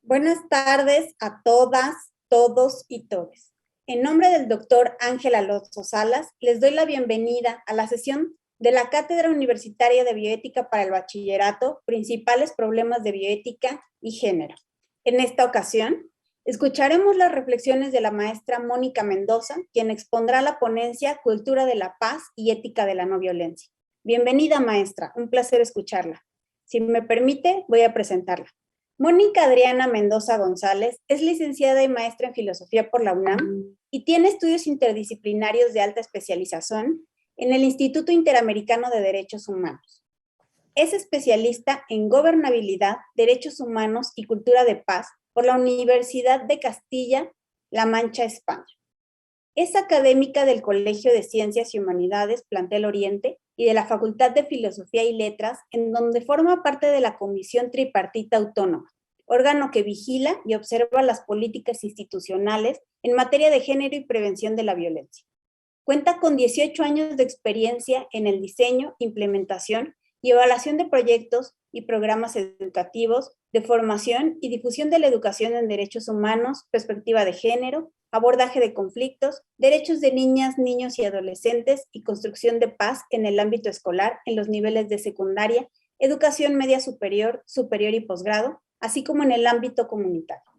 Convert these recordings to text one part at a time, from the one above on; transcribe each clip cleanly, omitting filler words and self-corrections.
Buenas tardes a todas, todos y todes. En nombre del doctor Ángel Alonso Salas, les doy la bienvenida a la sesión de la Cátedra Universitaria de Bioética para el Bachillerato, Principales Problemas de Bioética y Género. En esta ocasión, escucharemos las reflexiones de la maestra Mónica Mendoza, quien expondrá la ponencia Cultura de la Paz y Ética de la No Violencia. Bienvenida, maestra, un placer escucharla. Si me permite, voy a presentarla. Mónica Adriana Mendoza González es licenciada y maestra en Filosofía por la UNAM y tiene estudios interdisciplinarios de alta especialización en el Instituto Interamericano de Derechos Humanos. Es especialista en Gobernabilidad, Derechos Humanos y Cultura de Paz por la Universidad de Castilla-La Mancha, España. Es académica del Colegio de Ciencias y Humanidades Plantel Oriente y de la Facultad de Filosofía y Letras, en donde forma parte de la Comisión Tripartita Autónoma, órgano que vigila y observa las políticas institucionales en materia de género y prevención de la violencia. Cuenta con 18 años de experiencia en el diseño, implementación y evaluación de proyectos y programas educativos de formación y difusión de la educación en derechos humanos, perspectiva de género, abordaje de conflictos, derechos de niñas, niños y adolescentes y construcción de paz en el ámbito escolar en los niveles de secundaria, educación media superior, superior y posgrado, así como en el ámbito comunitario.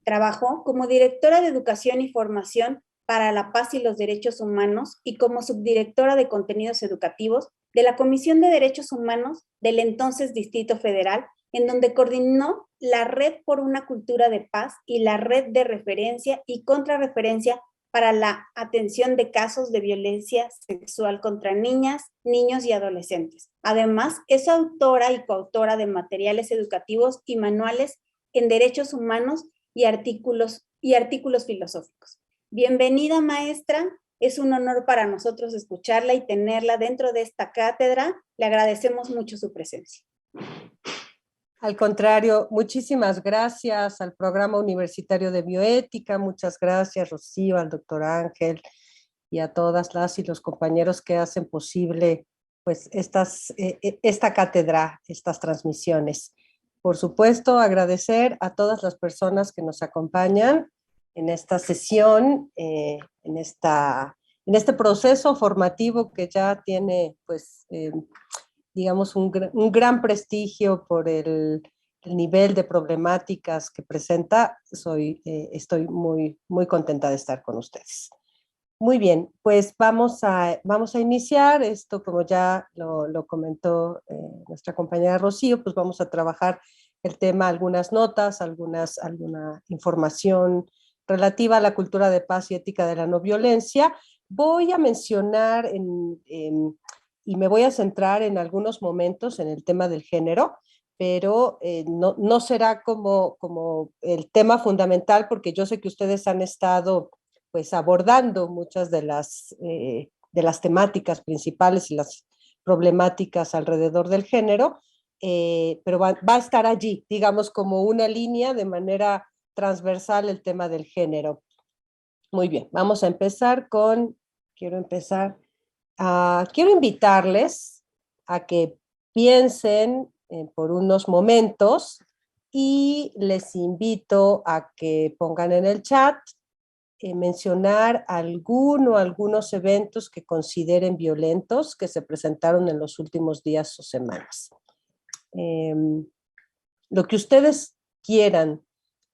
Trabajó como directora de Educación y Formación para la Paz y los Derechos Humanos y como subdirectora de contenidos educativos de la Comisión de Derechos Humanos del entonces Distrito Federal, en donde coordinó la Red por una Cultura de Paz y la Red de Referencia y Contrarreferencia para la atención de casos de violencia sexual contra niñas, niños y adolescentes. Además, es autora y coautora de materiales educativos y manuales en derechos humanos y artículos filosóficos. Bienvenida, maestra. Es un honor para nosotros escucharla y tenerla dentro de esta cátedra. Le agradecemos mucho su presencia. Al contrario, muchísimas gracias al Programa Universitario de Bioética, muchas gracias, Rocío, al doctor Ángel y a todas las y los compañeros que hacen posible pues, esta cátedra, estas transmisiones. Por supuesto, agradecer a todas las personas que nos acompañan en esta sesión, en este proceso formativo que ya tiene, pues, digamos, un gran prestigio por el nivel de problemáticas que presenta. Estoy muy, muy contenta de estar con ustedes. Muy bien, pues vamos a iniciar esto, como ya lo comentó nuestra compañera Rocío, pues vamos a trabajar el tema, algunas notas, alguna información relativa a la cultura de paz y ética de la no violencia. Voy a mencionar y me voy a centrar en algunos momentos en el tema del género, pero no será como el tema fundamental, porque yo sé que ustedes han estado pues abordando muchas de las temáticas principales y las problemáticas alrededor del género, pero va a estar allí, digamos, como una línea de manera transversal el tema del género. Muy bien, vamos a empezar quiero invitarles a que piensen por unos momentos y les invito a que pongan en el chat mencionar algunos eventos que consideren violentos que se presentaron en los últimos días o semanas. Lo que ustedes quieran,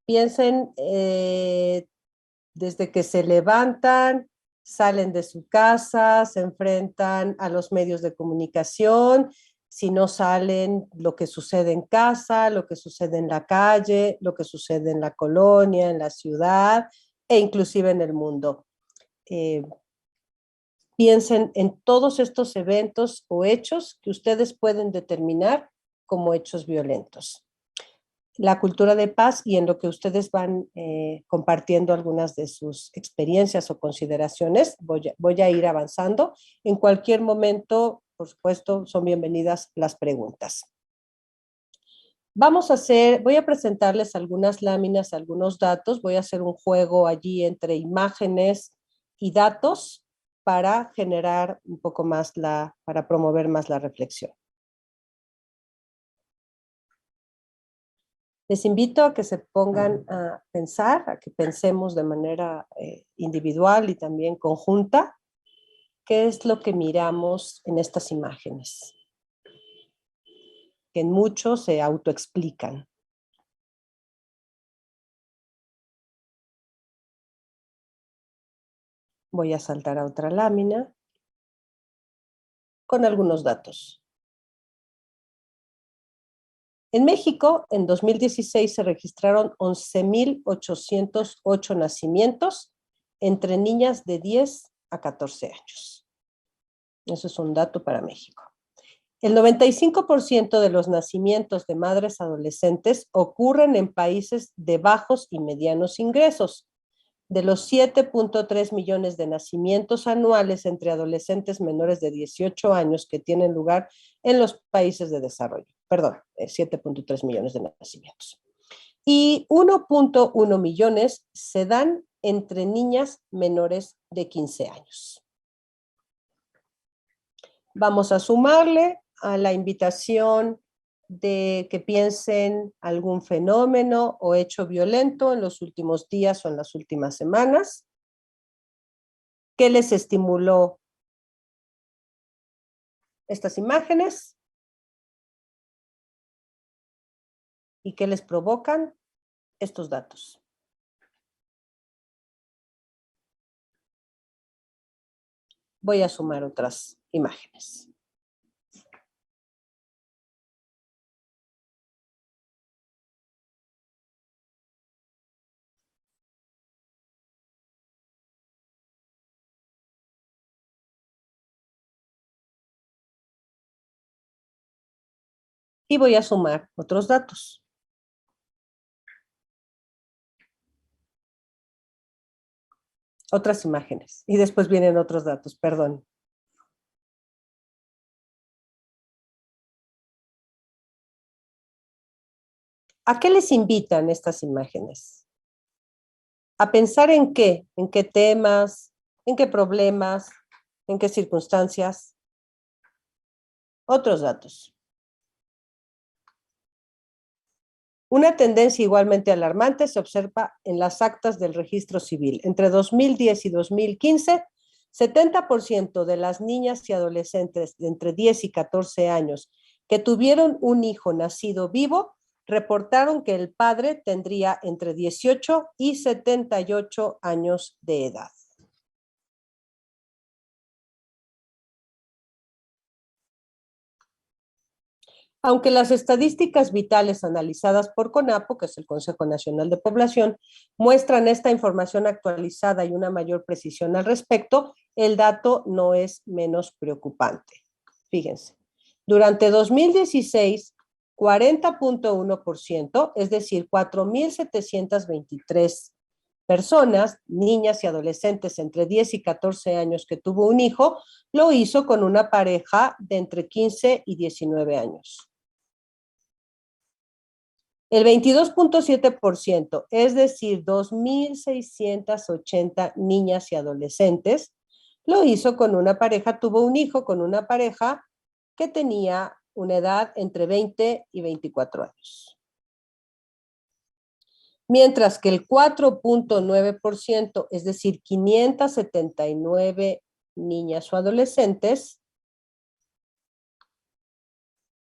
piensen desde que se levantan, salen de su casa, se enfrentan a los medios de comunicación, si no salen, lo que sucede en casa, lo que sucede en la calle, lo que sucede en la colonia, en la ciudad, e inclusive en el mundo. Piensen en todos estos eventos o hechos que ustedes pueden determinar como hechos violentos. La cultura de paz y en lo que ustedes van compartiendo algunas de sus experiencias o consideraciones, voy a ir avanzando. En cualquier momento, por supuesto, son bienvenidas las preguntas. Voy a presentarles algunas láminas, algunos datos. Voy a hacer un juego allí entre imágenes y datos para generar un poco más para promover más la reflexión. Les invito a que se pongan a pensar, a que pensemos de manera individual y también conjunta, qué es lo que miramos en estas imágenes, que en muchos se autoexplican. Voy a saltar a otra lámina con algunos datos. En México, en 2016 se registraron 11,808 nacimientos entre niñas de 10 a 14 años. Eso es un dato para México. El 95% de los nacimientos de madres adolescentes ocurren en países de bajos y medianos ingresos. De los 7.3 millones de nacimientos anuales entre adolescentes menores de 18 años que tienen lugar en los países de desarrollo. Perdón, 7.3 millones de nacimientos. Y 1.1 millones se dan entre niñas menores de 15 años. Vamos a sumarle a la invitación de que piensen algún fenómeno o hecho violento en los últimos días o en las últimas semanas. ¿Qué les estimuló estas imágenes? ¿Y qué les provocan estos datos? Voy a sumar otras imágenes. Y voy a sumar otros datos. Otras imágenes. Y después vienen otros datos, perdón. ¿A qué les invitan estas imágenes? A pensar en qué temas, en qué problemas, en qué circunstancias. Otros datos. Una tendencia igualmente alarmante se observa en las actas del registro civil. Entre 2010 y 2015, 70% de las niñas y adolescentes de entre 10 y 14 años que tuvieron un hijo nacido vivo reportaron que el padre tendría entre 18 y 78 años de edad. Aunque las estadísticas vitales analizadas por CONAPO, que es el Consejo Nacional de Población, muestran esta información actualizada y una mayor precisión al respecto, el dato no es menos preocupante. Fíjense, durante 2016, 40.1%, es decir, 4,723 personas, niñas y adolescentes entre 10 y 14 años que tuvo un hijo, lo hizo con una pareja de entre 15 y 19 años. El 22.7%, es decir, 2,680 niñas y adolescentes, lo hizo con una pareja, tuvo un hijo con una pareja que tenía una edad entre 20 y 24 años. Mientras que el 4.9%, es decir, 579 niñas o adolescentes,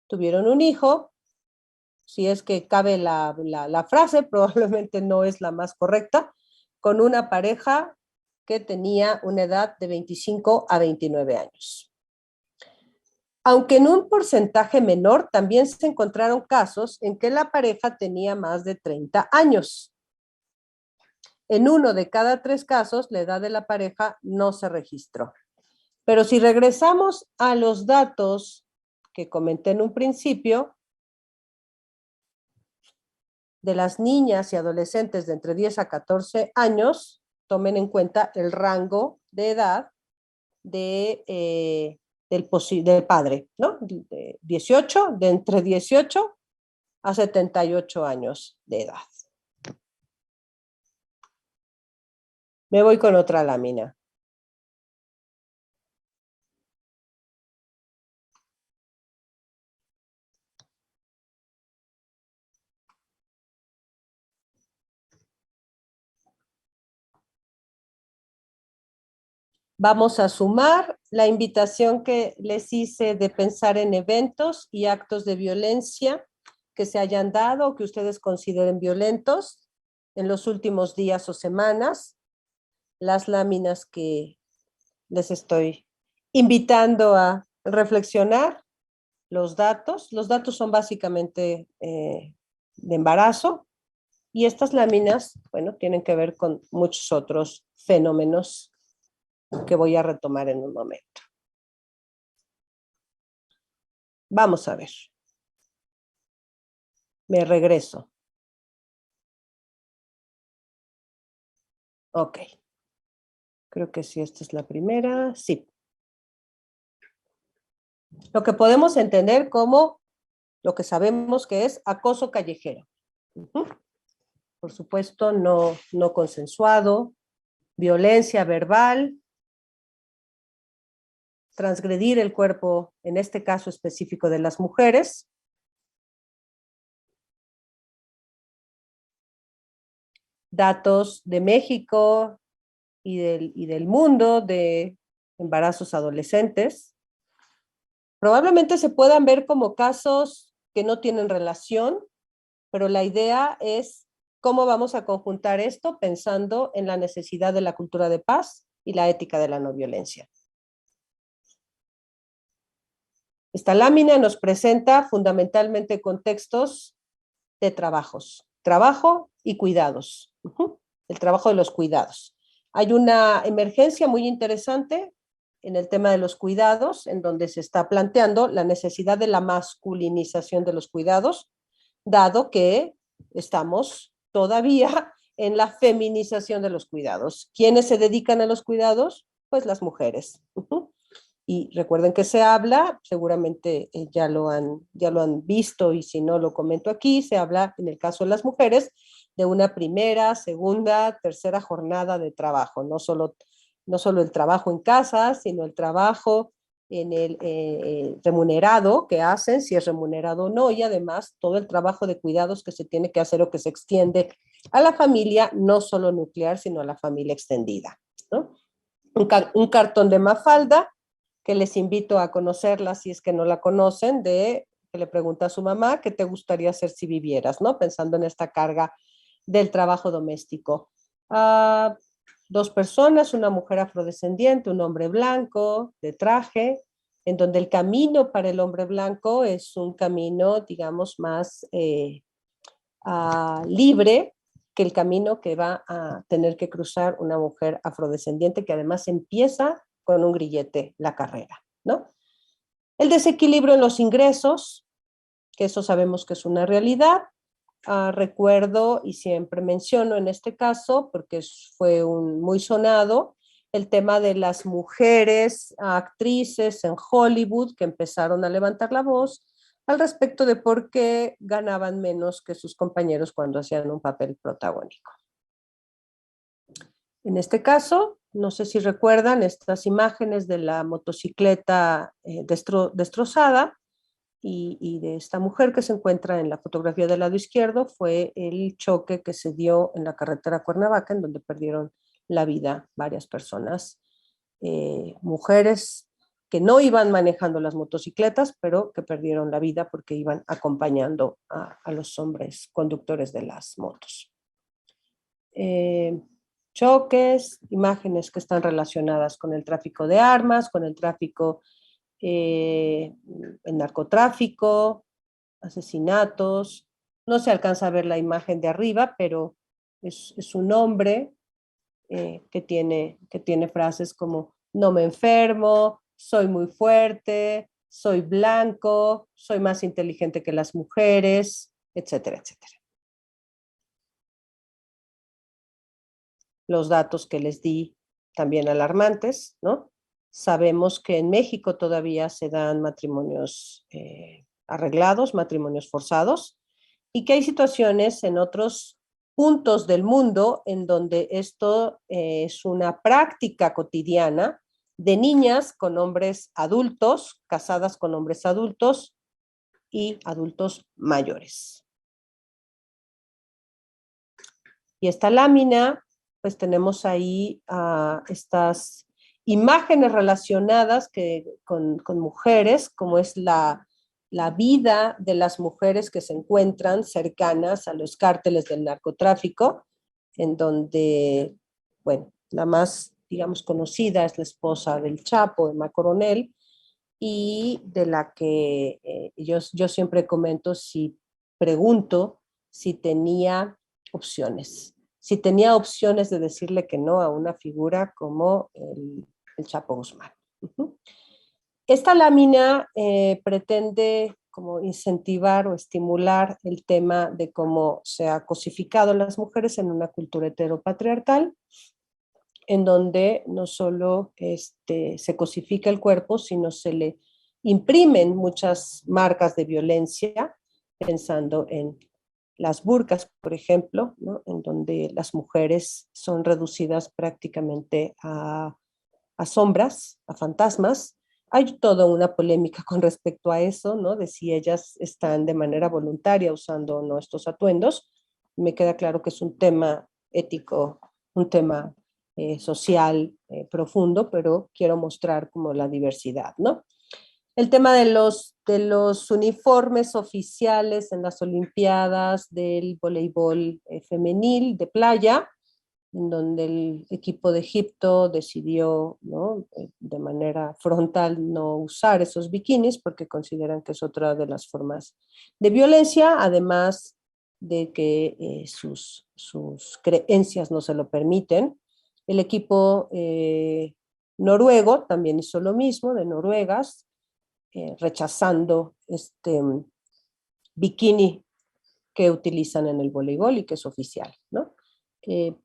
tuvieron un hijo. Si es que cabe la frase, probablemente no es la más correcta, con una pareja que tenía una edad de 25 a 29 años. Aunque en un porcentaje menor, también se encontraron casos en que la pareja tenía más de 30 años. En 1 de cada 3 casos, la edad de la pareja no se registró. Pero si regresamos a los datos que comenté en un principio, de las niñas y adolescentes de entre 10 a 14 años, tomen en cuenta el rango de edad del padre, ¿no? De entre 18 a 78 años de edad. Me voy con otra lámina. Vamos a sumar la invitación que les hice de pensar en eventos y actos de violencia que se hayan dado o que ustedes consideren violentos en los últimos días o semanas. Las láminas que les estoy invitando a reflexionar, los datos son básicamente de embarazo, y estas láminas, bueno, tienen que ver con muchos otros fenómenos que voy a retomar en un momento. Vamos a ver. Me regreso. Ok. Creo que sí, esta es la primera. Sí. Lo que podemos entender como lo que sabemos que es acoso callejero. Por supuesto, no consensuado, violencia verbal, transgredir el cuerpo, en este caso específico de las mujeres. Datos de México y del mundo de embarazos adolescentes. Probablemente se puedan ver como casos que no tienen relación, pero la idea es cómo vamos a conjuntar esto pensando en la necesidad de la cultura de paz y la ética de la no violencia. Esta lámina nos presenta fundamentalmente contextos de trabajos, trabajo y cuidados, el trabajo de los cuidados. Hay una emergencia muy interesante en el tema de los cuidados, en donde se está planteando la necesidad de la masculinización de los cuidados, dado que estamos todavía en la feminización de los cuidados. ¿Quiénes se dedican a los cuidados? Pues las mujeres. Y recuerden que se habla, seguramente ya lo han visto, y si no lo comento aquí, se habla en el caso de las mujeres de una primera, segunda, tercera jornada de trabajo, no solo el trabajo en casa, sino el trabajo en el remunerado que hacen, si es remunerado o no, y además todo el trabajo de cuidados que se tiene que hacer o que se extiende a la familia, no solo nuclear, sino a la familia extendida, ¿no? Un cartón de Mafalda, que les invito a conocerla si es que no la conocen, que le pregunta a su mamá qué te gustaría hacer si vivieras, ¿no? Pensando en esta carga del trabajo doméstico. Dos personas, una mujer afrodescendiente, un hombre blanco de traje, en donde el camino para el hombre blanco es un camino, digamos, más libre que el camino que va a tener que cruzar una mujer afrodescendiente, que además empieza con un grillete la carrera, ¿no? El desequilibrio en los ingresos, que eso sabemos que es una realidad. Recuerdo y siempre menciono en este caso, porque fue muy sonado, el tema de las mujeres actrices en Hollywood que empezaron a levantar la voz al respecto de por qué ganaban menos que sus compañeros cuando hacían un papel protagónico. En este caso, no sé si recuerdan estas imágenes de la motocicleta destrozada y de esta mujer que se encuentra en la fotografía del lado izquierdo. Fue el choque que se dio en la carretera Cuernavaca, en donde perdieron la vida varias personas, mujeres que no iban manejando las motocicletas, pero que perdieron la vida porque iban acompañando a los hombres conductores de las motos. Choques, imágenes que están relacionadas con el tráfico de armas, con el tráfico, el narcotráfico, asesinatos. No se alcanza a ver la imagen de arriba, pero es un hombre que tiene frases como no me enfermo, soy muy fuerte, soy blanco, soy más inteligente que las mujeres, etcétera, etcétera. Los datos que les di también alarmantes, ¿no? Sabemos que en México todavía se dan matrimonios arreglados, matrimonios forzados, y que hay situaciones en otros puntos del mundo en donde esto es una práctica cotidiana de niñas con hombres adultos, casadas con hombres adultos y adultos mayores. Y esta lámina, pues tenemos ahí estas imágenes relacionadas con mujeres, como es la vida de las mujeres que se encuentran cercanas a los cárteles del narcotráfico, en donde, bueno, la más, digamos, conocida es la esposa del Chapo, Emma Coronel, y de la que yo siempre comento, si pregunto si tenía opciones, si tenía opciones de decirle que no a una figura como el Chapo Guzmán. Uh-huh. Esta lámina pretende como incentivar o estimular el tema de cómo se ha cosificado a las mujeres en una cultura heteropatriarcal, en donde no solo se cosifica el cuerpo, sino se le imprimen muchas marcas de violencia, pensando en las burkas, por ejemplo, ¿no? En donde las mujeres son reducidas prácticamente a sombras, a fantasmas. Hay toda una polémica con respecto a eso, ¿no? De si ellas están de manera voluntaria usando o no estos atuendos. Me queda claro que es un tema ético, un tema social profundo, pero quiero mostrar como la diversidad, ¿no? El tema de los uniformes oficiales en las Olimpiadas del voleibol femenil de playa, en donde el equipo de Egipto decidió, ¿no?, de manera frontal no usar esos bikinis porque consideran que es otra de las formas de violencia, además de que sus creencias no se lo permiten. El equipo noruego también hizo lo mismo, de noruegas, rechazando este bikini que utilizan en el voleibol y que es oficial, ¿no?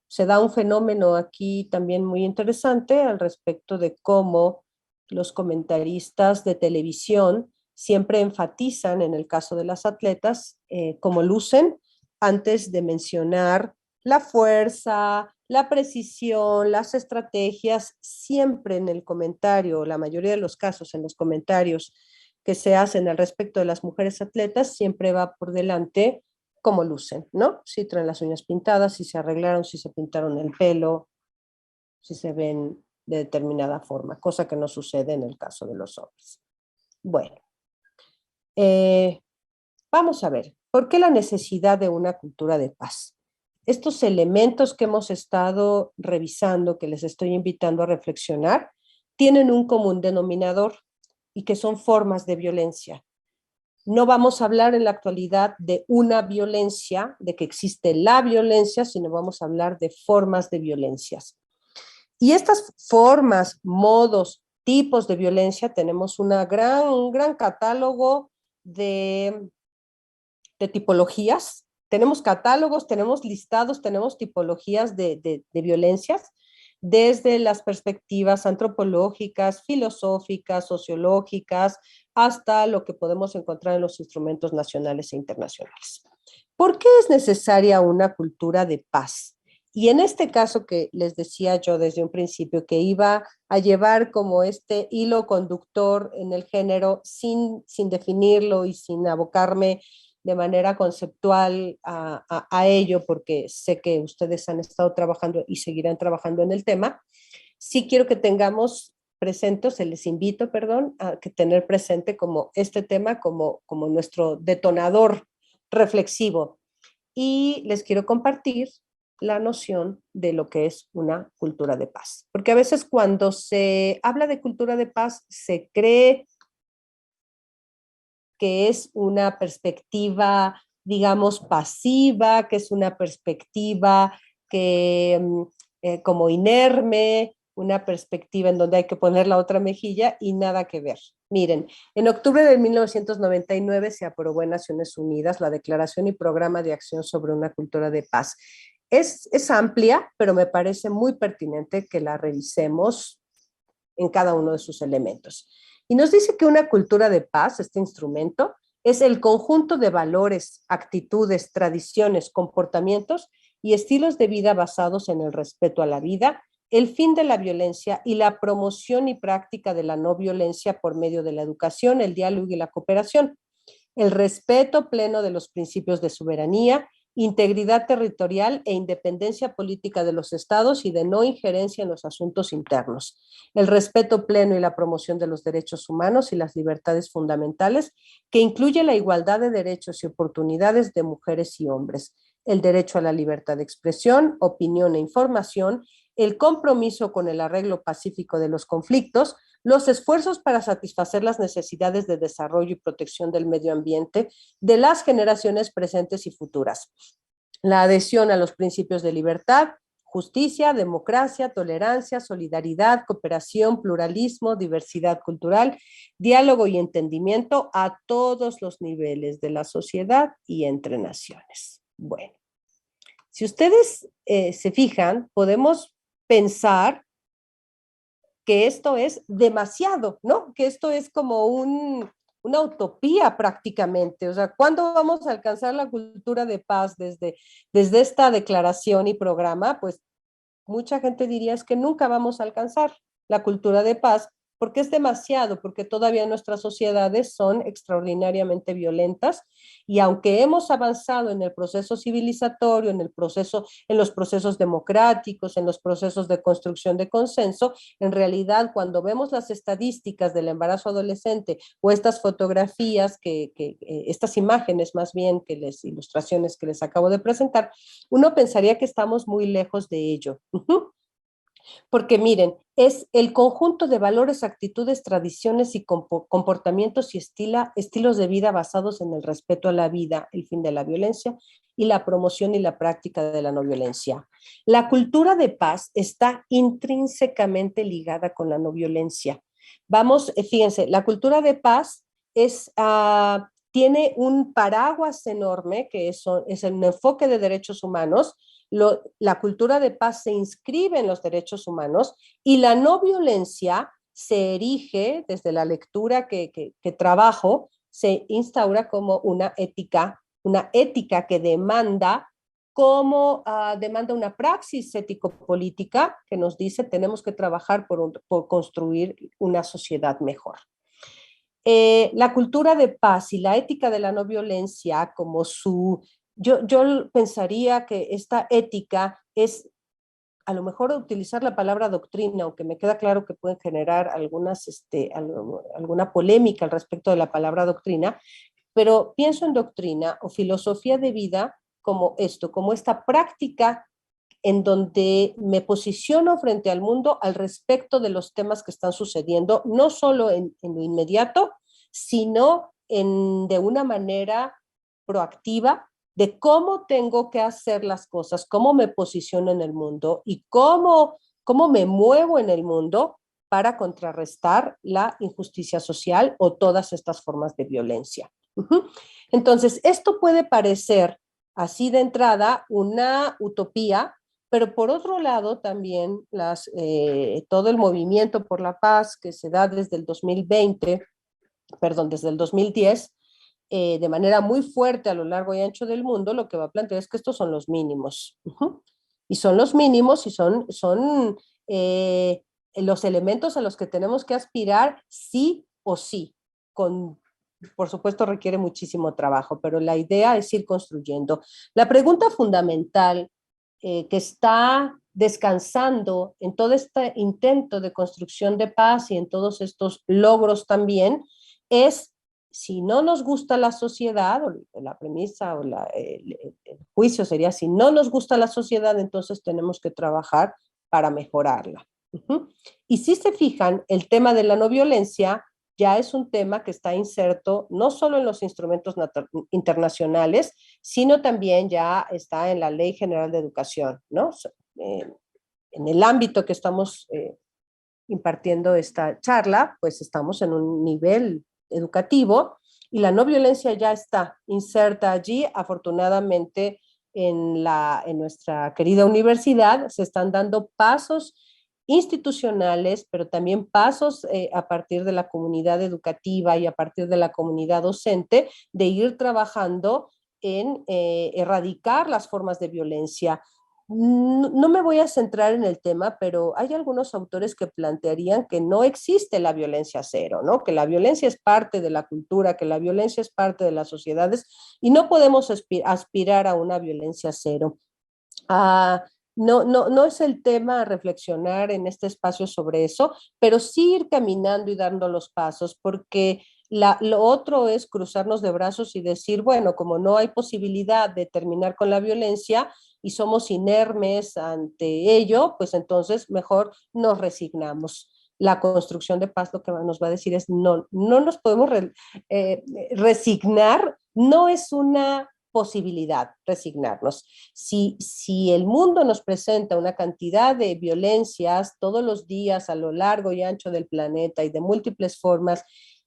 Se da un fenómeno aquí también muy interesante al respecto de cómo los comentaristas de televisión siempre enfatizan, en el caso de las atletas, cómo lucen antes de mencionar la fuerza, la precisión, las estrategias. Siempre en el comentario, la mayoría de los casos en los comentarios que se hacen al respecto de las mujeres atletas, siempre va por delante cómo lucen, ¿no? Si traen las uñas pintadas, si se arreglaron, si se pintaron el pelo, si se ven de determinada forma, cosa que no sucede en el caso de los hombres. Bueno, vamos a ver, ¿por qué la necesidad de una cultura de paz? Estos elementos que hemos estado revisando, que les estoy invitando a reflexionar, tienen un común denominador y que son formas de violencia. No vamos a hablar en la actualidad de una violencia, de que existe la violencia, sino vamos a hablar de formas de violencias. Y estas formas, modos, tipos de violencia, tenemos un gran catálogo de tipologías. Tenemos catálogos, tenemos listados, tenemos tipologías de violencias, desde las perspectivas antropológicas, filosóficas, sociológicas, hasta lo que podemos encontrar en los instrumentos nacionales e internacionales. ¿Por qué es necesaria una cultura de paz? Y en este caso que les decía yo desde un principio, que iba a llevar como este hilo conductor en el género sin definirlo y sin abocarme de manera conceptual a ello, porque sé que ustedes han estado trabajando y seguirán trabajando en el tema, sí quiero que tengamos presente, se les invito, perdón, a que tener presente como este tema como nuestro detonador reflexivo. Y les quiero compartir la noción de lo que es una cultura de paz. Porque a veces cuando se habla de cultura de paz, se cree que es una perspectiva, digamos, pasiva, que es una perspectiva que como inerme, una perspectiva en donde hay que poner la otra mejilla y nada que ver. Miren, en octubre de 1999 se aprobó en Naciones Unidas la Declaración y Programa de Acción sobre una Cultura de Paz. Es amplia, pero me parece muy pertinente que la revisemos en cada uno de sus elementos. Y nos dice que una cultura de paz, este instrumento, es el conjunto de valores, actitudes, tradiciones, comportamientos y estilos de vida basados en el respeto a la vida, el fin de la violencia y la promoción y práctica de la no violencia por medio de la educación, el diálogo y la cooperación, el respeto pleno de los principios de soberanía integridad territorial e independencia política de los estados y de no injerencia en los asuntos internos, el respeto pleno y la promoción de los derechos humanos y las libertades fundamentales, que incluye la igualdad de derechos y oportunidades de mujeres y hombres, el derecho a la libertad de expresión, opinión e información, el compromiso con el arreglo pacífico de los conflictos, los esfuerzos para satisfacer las necesidades de desarrollo y protección del medio ambiente de las generaciones presentes y futuras, la adhesión a los principios de libertad, justicia, democracia, tolerancia, solidaridad, cooperación, pluralismo, diversidad cultural, diálogo y entendimiento a todos los niveles de la sociedad y entre naciones. Bueno, si ustedes se fijan, podemos pensar que esto es demasiado, ¿no? Que esto es como una utopía prácticamente. O sea, ¿cuándo vamos a alcanzar la cultura de paz desde esta declaración y programa? Pues mucha gente diría es que nunca vamos a alcanzar la cultura de paz porque es demasiado, porque todavía nuestras sociedades son extraordinariamente violentas y aunque hemos avanzado en el proceso civilizatorio, en los procesos democráticos, en los procesos de construcción de consenso, en realidad cuando vemos las estadísticas del embarazo adolescente o estas fotografías, estas imágenes más bien que las ilustraciones que les acabo de presentar, uno pensaría que estamos muy lejos de ello. Porque miren, es el conjunto de valores, actitudes, tradiciones y comportamientos y estilos de vida basados en el respeto a la vida, el fin de la violencia y la promoción y la práctica de la no violencia. La cultura de paz está intrínsecamente ligada con la no violencia. Vamos, fíjense, la cultura de paz tiene un paraguas enorme que es el enfoque de derechos humanos. La cultura de paz se inscribe en los derechos humanos y la no violencia se erige desde la lectura que trabajo, se instaura como una ética que demanda demanda una praxis ético-política que nos dice tenemos que trabajar por construir una sociedad mejor. La cultura de paz y la ética de la no violencia como yo pensaría que esta ética es, a lo mejor utilizar la palabra doctrina, aunque me queda claro que pueden generar alguna polémica al respecto de la palabra doctrina, pero pienso en doctrina o filosofía de vida como esto, como esta práctica en donde me posiciono frente al mundo al respecto de los temas que están sucediendo, no solo en lo inmediato, sino de una manera proactiva de cómo tengo que hacer las cosas, cómo me posiciono en el mundo y cómo me muevo en el mundo para contrarrestar la injusticia social o todas estas formas de violencia. Entonces, esto puede parecer así de entrada una utopía, pero por otro lado también todo el movimiento por la paz que se da desde el 2010, de manera muy fuerte a lo largo y ancho del mundo, lo que va a plantear es que estos son los mínimos. Y son los mínimos y son los elementos a los que tenemos que aspirar sí o sí. Por supuesto requiere muchísimo trabajo, pero la idea es ir construyendo. La pregunta fundamental que está descansando en todo este intento de construcción de paz y en todos estos logros también, es si no nos gusta la sociedad, o la premisa o el juicio sería si no nos gusta la sociedad, entonces tenemos que trabajar para mejorarla. Y si se fijan, el tema de la no violencia ya es un tema que está inserto no solo en los instrumentos internacionales, sino también ya está en la Ley General de Educación, ¿no? En el ámbito que estamos impartiendo esta charla, pues estamos en un nivel educativo y la no violencia ya está inserta allí. Afortunadamente en nuestra querida universidad se están dando pasos institucionales, pero también pasos a partir de la comunidad educativa y a partir de la comunidad docente de ir trabajando en erradicar las formas de violencia. no me voy a centrar en el tema, pero hay algunos autores que plantearían que no existe la violencia cero, ¿no? Que la violencia es parte de la cultura, que la violencia es parte de las sociedades y no podemos aspirar a una violencia cero. Ah, no es el tema reflexionar en este espacio sobre eso, pero sí ir caminando y dando los pasos, porque lo otro es cruzarnos de brazos y decir, bueno, como no hay posibilidad de terminar con la violencia y somos inermes ante ello, pues entonces mejor nos resignamos. La construcción de paz lo que nos va a decir es no nos podemos resignar, no es una posibilidad resignarnos. Si el mundo nos presenta una cantidad de violencias todos los días a lo largo y ancho del planeta y de múltiples formas,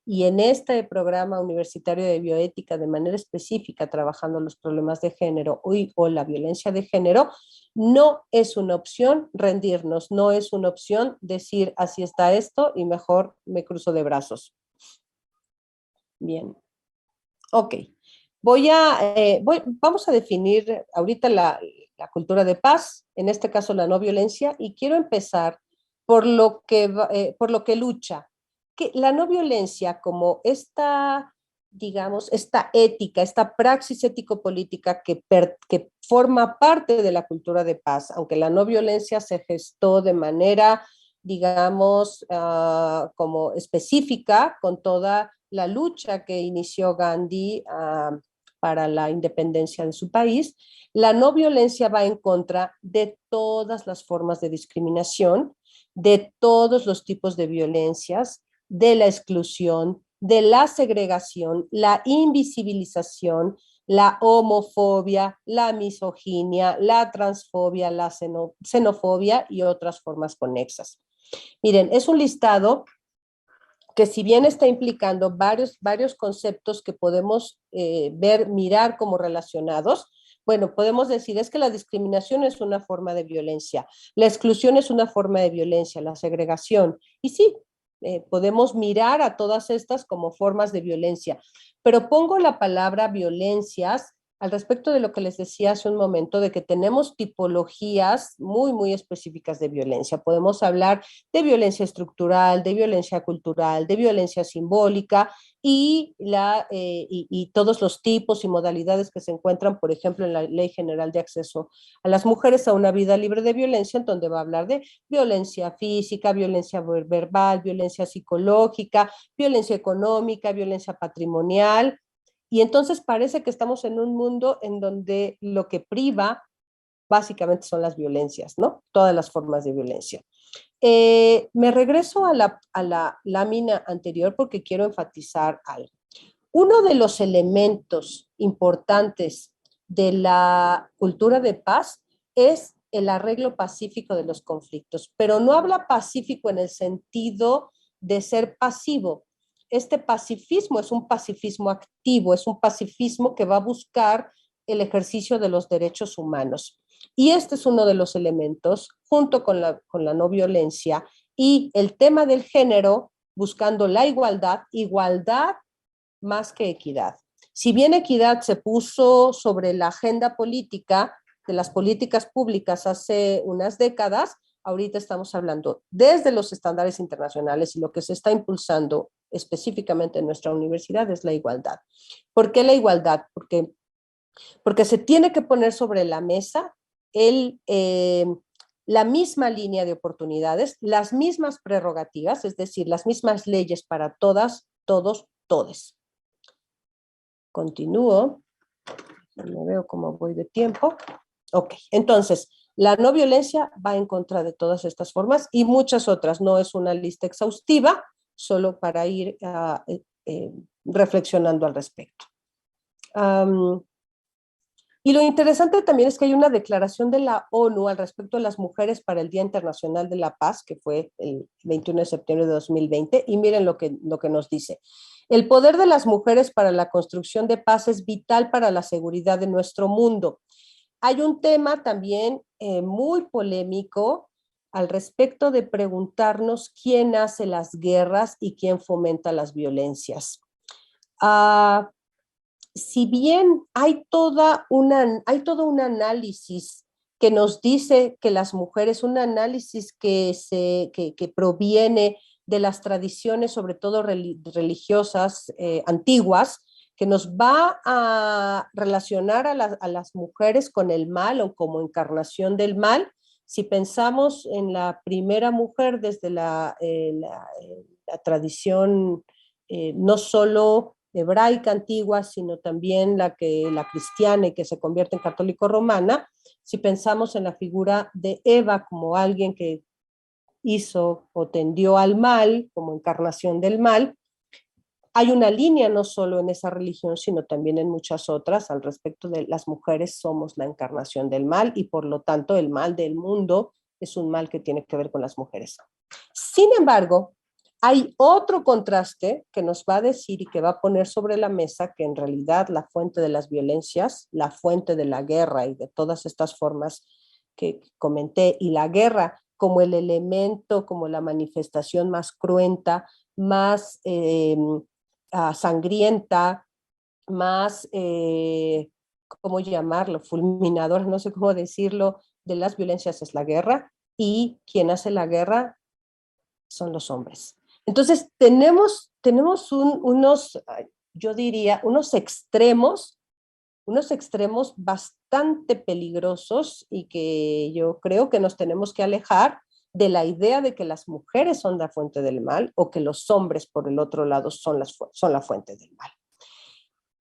y en este programa universitario de bioética de manera específica trabajando los problemas de género o la violencia de género, no es una opción rendirnos, no es una opción decir así está esto y mejor me cruzo de brazos. Bien, ok. Vamos a definir ahorita la cultura de paz, en este caso la no violencia, y quiero empezar por lo que lucha. Que la no violencia como esta, digamos, esta ética, esta praxis ético-política que forma parte de la cultura de paz, aunque la no violencia se gestó de manera, digamos, como específica con toda la lucha que inició Gandhi para la independencia de su país, la no violencia va en contra de todas las formas de discriminación, de todos los tipos de violencias, de la exclusión, de la segregación, la invisibilización, la homofobia, la misoginia, la transfobia, la xenofobia y otras formas conexas. Miren, es un listado que si bien está implicando varios conceptos que podemos mirar como relacionados, bueno, podemos decir es que la discriminación es una forma de violencia, la exclusión es una forma de violencia, la segregación, y sí, podemos mirar a todas estas como formas de violencia, pero pongo la palabra violencias al respecto de lo que les decía hace un momento, de que tenemos tipologías muy específicas de violencia. Podemos hablar de violencia estructural, de violencia cultural, de violencia simbólica y todos los tipos y modalidades que se encuentran, por ejemplo, en la Ley General de Acceso a las Mujeres a una Vida Libre de Violencia, en donde va a hablar de violencia física, violencia verbal, violencia psicológica, violencia económica, violencia patrimonial. Y entonces parece que estamos en un mundo en donde lo que priva básicamente son las violencias, ¿no? Todas las formas de violencia. Me regreso a la lámina anterior porque quiero enfatizar algo. Uno de los elementos importantes de la cultura de paz es el arreglo pacífico de los conflictos, pero no habla pacífico en el sentido de ser pasivo. Este pacifismo es un pacifismo activo, es un pacifismo que va a buscar el ejercicio de los derechos humanos. Y este es uno de los elementos, junto con la no violencia y el tema del género, buscando la igualdad más que equidad. Si bien equidad se puso sobre la agenda política de las políticas públicas hace unas décadas, ahorita estamos hablando desde los estándares internacionales y lo que se está impulsando específicamente en nuestra universidad es la igualdad. ¿Por qué la igualdad? Porque se tiene que poner sobre la mesa la misma línea de oportunidades, las mismas prerrogativas, es decir, las mismas leyes para todas, todos, todes. Continúo. No veo cómo voy de tiempo. Ok, entonces, la no violencia va en contra de todas estas formas y muchas otras. No es una lista exhaustiva, solo para ir reflexionando al respecto. Y lo interesante también es que hay una declaración de la ONU al respecto de las mujeres para el Día Internacional de la Paz, que fue el 21 de septiembre de 2020, y miren lo que nos dice. El poder de las mujeres para la construcción de paz es vital para la seguridad de nuestro mundo. Hay un tema también muy polémico al respecto de preguntarnos quién hace las guerras y quién fomenta las violencias. Si bien hay todo un análisis que nos dice que las mujeres, un análisis que proviene de las tradiciones, sobre todo religiosas antiguas, que nos va a relacionar a las mujeres con el mal o como encarnación del mal. Si pensamos en la primera mujer desde la tradición no solo hebraica antigua, sino también la cristiana y que se convierte en católico-romana, si pensamos en la figura de Eva como alguien que hizo o tendió al mal, como encarnación del mal, hay una línea no solo en esa religión, sino también en muchas otras al respecto de las mujeres somos la encarnación del mal y por lo tanto el mal del mundo es un mal que tiene que ver con las mujeres. Sin embargo, hay otro contraste que nos va a decir y que va a poner sobre la mesa que en realidad la fuente de las violencias, la fuente de la guerra y de todas estas formas que comenté, y la guerra como el elemento, como la manifestación más cruenta, más sangrienta, más, ¿cómo llamarlo? Fulminador, no sé cómo decirlo, de las violencias es la guerra, y quien hace la guerra son los hombres. Entonces, tenemos unos, yo diría, unos extremos bastante peligrosos y que yo creo que nos tenemos que alejar de la idea de que las mujeres son la fuente del mal o que los hombres, por el otro lado, son la fuente del mal.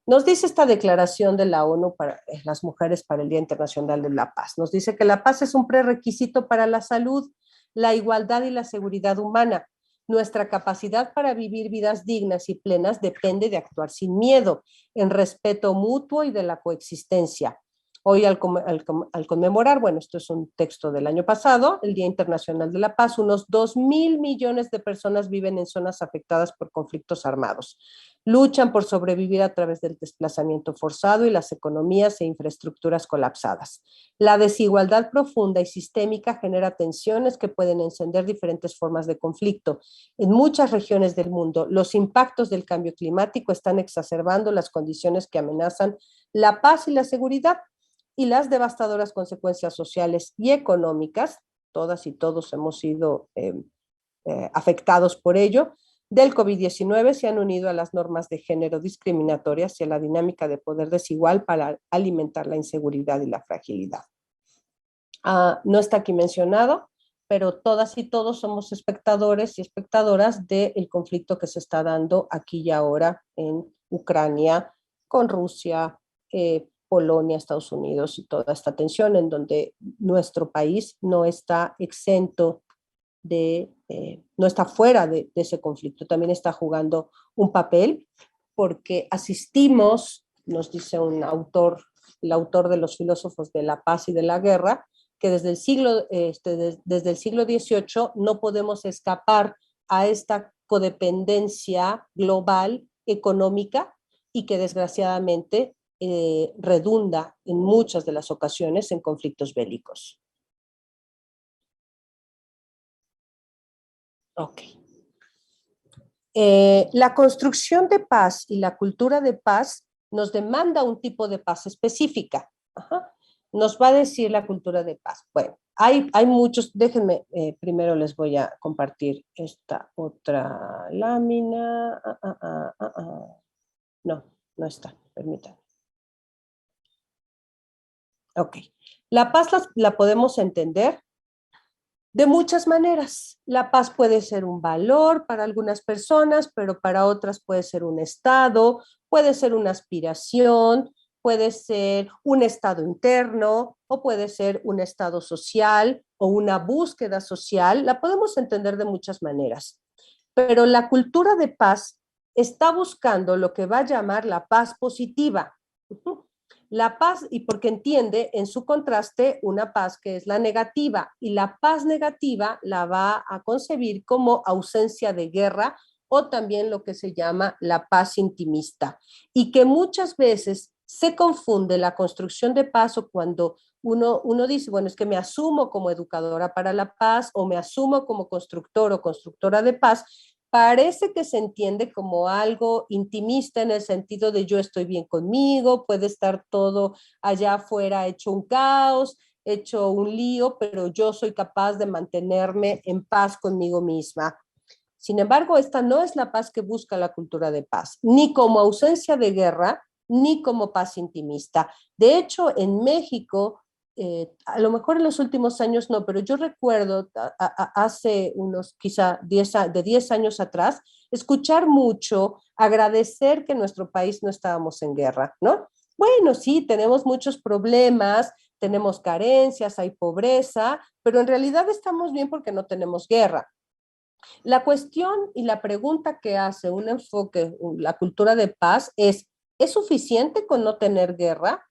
Nos dice esta declaración de la ONU para las mujeres para el Día Internacional de la Paz. Nos dice que la paz es un prerequisito para la salud, la igualdad y la seguridad humana. Nuestra capacidad para vivir vidas dignas y plenas depende de actuar sin miedo, en respeto mutuo y de la coexistencia. Hoy al conmemorar, bueno, esto es un texto del año pasado, el Día Internacional de la Paz, unos 2.000 millones de personas viven en zonas afectadas por conflictos armados. Luchan por sobrevivir a través del desplazamiento forzado y las economías e infraestructuras colapsadas. La desigualdad profunda y sistémica genera tensiones que pueden encender diferentes formas de conflicto. En muchas regiones del mundo, los impactos del cambio climático están exacerbando las condiciones que amenazan la paz y la seguridad y las devastadoras consecuencias sociales y económicas, todas y todos hemos sido afectados por ello, del COVID-19 se han unido a las normas de género discriminatorias y a la dinámica de poder desigual para alimentar la inseguridad y la fragilidad. No está aquí mencionado, pero todas y todos somos espectadores y espectadoras del conflicto que se está dando aquí y ahora en Ucrania, con Rusia, Polonia, Estados Unidos y toda esta tensión en donde nuestro país no está exento no está fuera de ese conflicto, también está jugando un papel porque asistimos, nos dice un autor, el autor de los filósofos de la paz y de la guerra, que desde el siglo XVIII no podemos escapar a esta codependencia global económica y que desgraciadamente redunda en muchas de las ocasiones en conflictos bélicos. Ok. La construcción de paz y la cultura de paz nos demanda un tipo de paz específica. Ajá. Nos va a decir la cultura de paz. Bueno, hay muchos, déjenme, primero les voy a compartir esta otra lámina. No, no está, permítanme. Ok, la paz la podemos entender de muchas maneras. La paz puede ser un valor para algunas personas, pero para otras puede ser un estado, puede ser una aspiración, puede ser un estado interno o puede ser un estado social o una búsqueda social. La podemos entender de muchas maneras, pero la cultura de paz está buscando lo que va a llamar la paz positiva. La paz, y porque entiende en su contraste una paz que es la negativa, y la paz negativa la va a concebir como ausencia de guerra o también lo que se llama la paz intimista, y que muchas veces se confunde la construcción de paz o cuando uno dice, bueno, es que me asumo como educadora para la paz o me asumo como constructor o constructora de paz, parece que se entiende como algo intimista en el sentido de yo estoy bien conmigo, puede estar todo allá afuera hecho un caos hecho un lío, pero yo soy capaz de mantenerme en paz conmigo misma. Sin embargo, esta no es la paz que busca la cultura de paz, ni como ausencia de guerra, ni como paz intimista. De hecho, en México, a lo mejor en los últimos años no, pero yo recuerdo hace unos quizá 10 años atrás, escuchar mucho, agradecer que en nuestro país no estábamos en guerra, ¿no? Bueno, sí, tenemos muchos problemas, tenemos carencias, hay pobreza, pero en realidad estamos bien porque no tenemos guerra. La cuestión y la pregunta que hace un enfoque, la cultura de paz, ¿es suficiente con no tener guerra?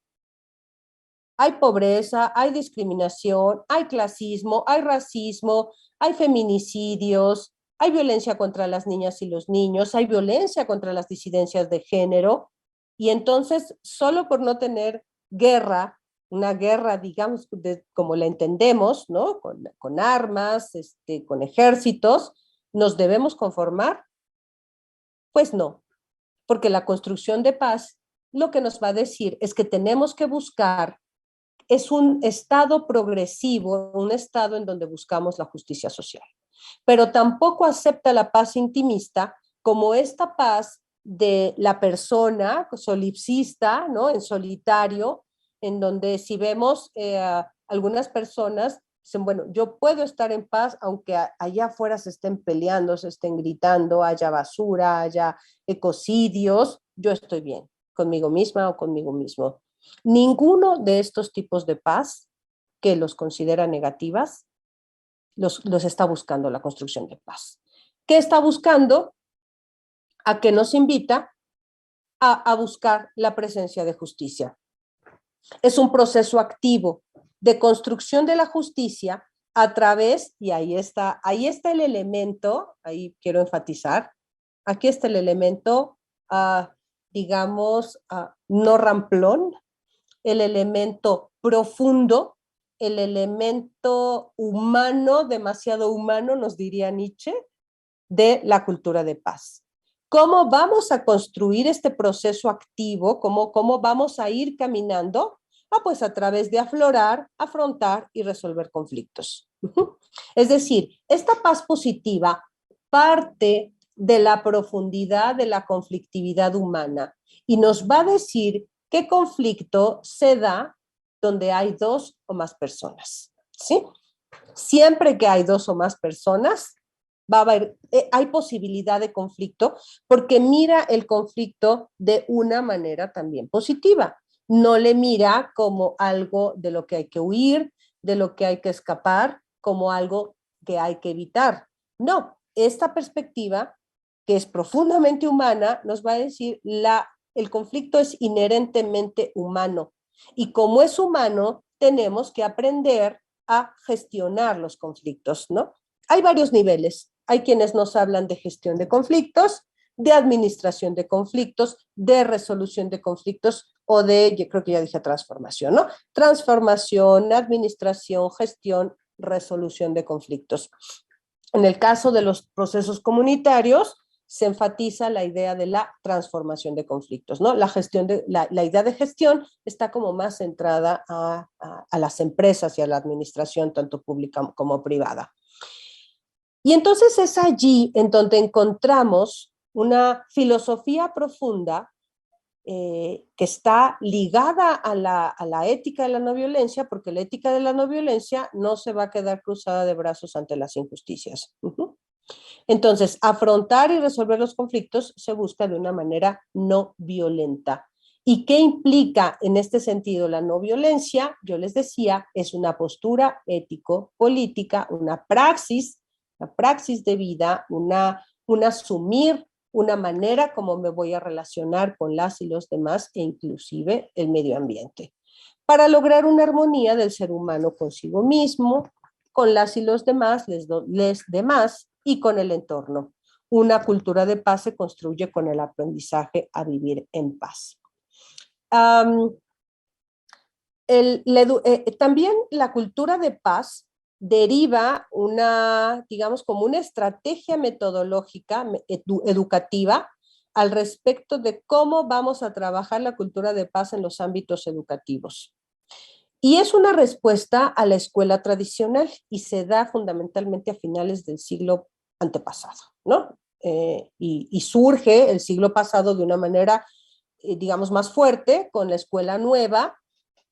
Hay pobreza, hay discriminación, hay clasismo, hay racismo, hay feminicidios, hay violencia contra las niñas y los niños, hay violencia contra las disidencias de género, y entonces solo por no tener guerra, una guerra, digamos, como la entendemos, ¿no? Con armas, con ejércitos, ¿nos debemos conformar? Pues no, porque la construcción de paz lo que nos va a decir es que tenemos que buscar, es un estado progresivo, un estado en donde buscamos la justicia social, pero tampoco acepta la paz intimista como esta paz de la persona solipsista, ¿no? En solitario, en donde si vemos algunas personas dicen, bueno, yo puedo estar en paz aunque allá afuera se estén peleando, se estén gritando, haya basura, haya ecocidios, yo estoy bien conmigo misma o conmigo mismo. Ninguno de estos tipos de paz que los considera negativas los está buscando la construcción de paz. ¿Qué está buscando? A que nos invita a buscar la presencia de justicia. Es un proceso activo de construcción de la justicia a través, y ahí está el elemento, ahí quiero enfatizar, aquí está el elemento, digamos, no ramplón, el elemento profundo, el elemento humano, demasiado humano, nos diría Nietzsche, de la cultura de paz. ¿Cómo vamos a construir este proceso activo? ¿Cómo vamos a ir caminando? Pues a través de aflorar, afrontar y resolver conflictos. Es decir, esta paz positiva parte de la profundidad de la conflictividad humana y nos va a decir qué conflicto se da donde hay dos o más personas, ¿sí? Siempre que hay dos o más personas, va a haber, hay posibilidad de conflicto porque mira el conflicto de una manera también positiva. No le mira como algo de lo que hay que huir, de lo que hay que escapar, como algo que hay que evitar. No, esta perspectiva, que es profundamente humana, nos va a decir el conflicto es inherentemente humano. Y como es humano, tenemos que aprender a gestionar los conflictos, ¿no? Hay varios niveles. Hay quienes nos hablan de gestión de conflictos, de administración de conflictos, de resolución de conflictos o de, yo creo que ya dije transformación, ¿no? Transformación, administración, gestión, resolución de conflictos. En el caso de los procesos comunitarios, se enfatiza la idea de la transformación de conflictos, ¿no? La idea de gestión está como más centrada a las empresas y a la administración, tanto pública como privada. Y entonces es allí en donde encontramos una filosofía profunda que está ligada a la ética de la no violencia, porque la ética de la no violencia no se va a quedar cruzada de brazos ante las injusticias. Entonces, afrontar y resolver los conflictos se busca de una manera no violenta. ¿Y qué implica en este sentido la no violencia? Yo les decía, es una postura ético-política, una praxis de vida, un asumir una manera como me voy a relacionar con las y los demás e inclusive el medio ambiente, para lograr una armonía del ser humano consigo mismo, con las y los demás, les demás y con el entorno. Una cultura de paz se construye con el aprendizaje a vivir en paz. También la cultura de paz deriva digamos, como una estrategia metodológica educativa al respecto de cómo vamos a trabajar la cultura de paz en los ámbitos educativos. Y es una respuesta a la escuela tradicional y se da fundamentalmente a finales del siglo antepasado, ¿no? Y surge el siglo pasado de una manera, digamos, más fuerte con la escuela nueva,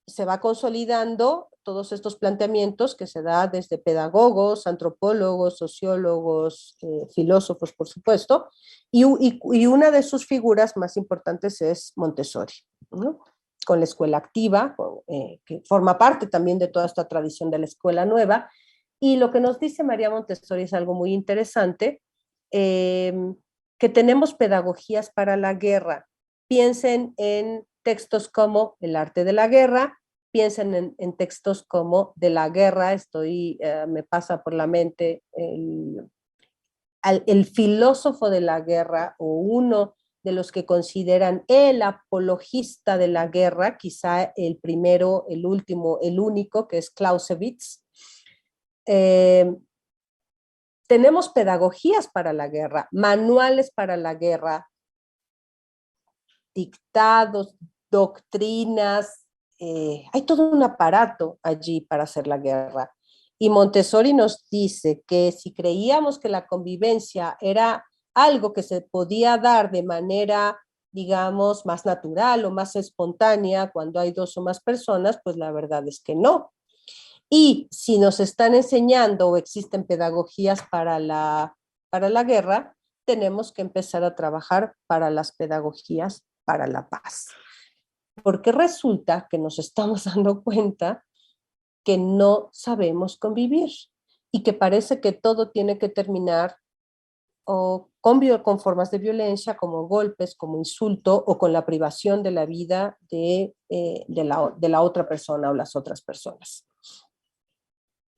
se va consolidando todos estos planteamientos que se da desde pedagogos, antropólogos, sociólogos, filósofos, por supuesto, y una de sus figuras más importantes es Montessori, ¿no? Con la escuela activa, que forma parte también de toda esta tradición de la escuela nueva. Y lo que nos dice María Montessori es algo muy interesante, eh, que tenemos pedagogías para la guerra. Piensen en textos como El arte de la guerra, piensen en textos como De la guerra, me pasa por la mente el filósofo de la guerra o uno de los que consideran el apologista de la guerra, quizá el primero, el último, el único, que es Clausewitz. Tenemos pedagogías para la guerra, manuales para la guerra, dictados, doctrinas, hay todo un aparato allí para hacer la guerra. Y Montessori nos dice que si creíamos que la convivencia era algo que se podía dar de manera, digamos, más natural o más espontánea cuando hay dos o más personas, pues la verdad es que no. Y si nos están enseñando o existen pedagogías para la guerra, tenemos que empezar a trabajar para las pedagogías para la paz. Porque resulta que nos estamos dando cuenta que no sabemos convivir y que parece que todo tiene que terminar o con formas de violencia, como golpes, como insulto o con la privación de la vida de la otra persona o las otras personas.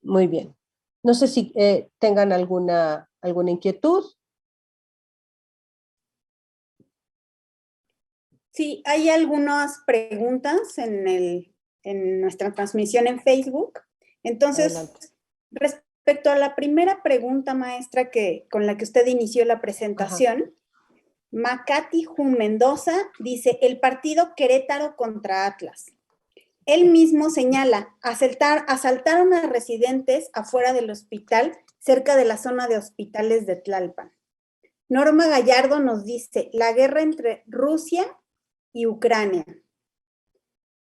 Muy bien. No sé si tengan alguna inquietud. Sí, hay algunas preguntas en nuestra transmisión en Facebook. Entonces, Adelante. respecto a la primera pregunta, maestra, con la que usted inició la presentación, ajá. Macati Jun Mendoza dice, el partido Querétaro contra Atlas. Él mismo señala, asaltaron a residentes afuera del hospital, cerca de la zona de hospitales de Tlalpan. Norma Gallardo nos dice, la guerra entre Rusia y Ucrania.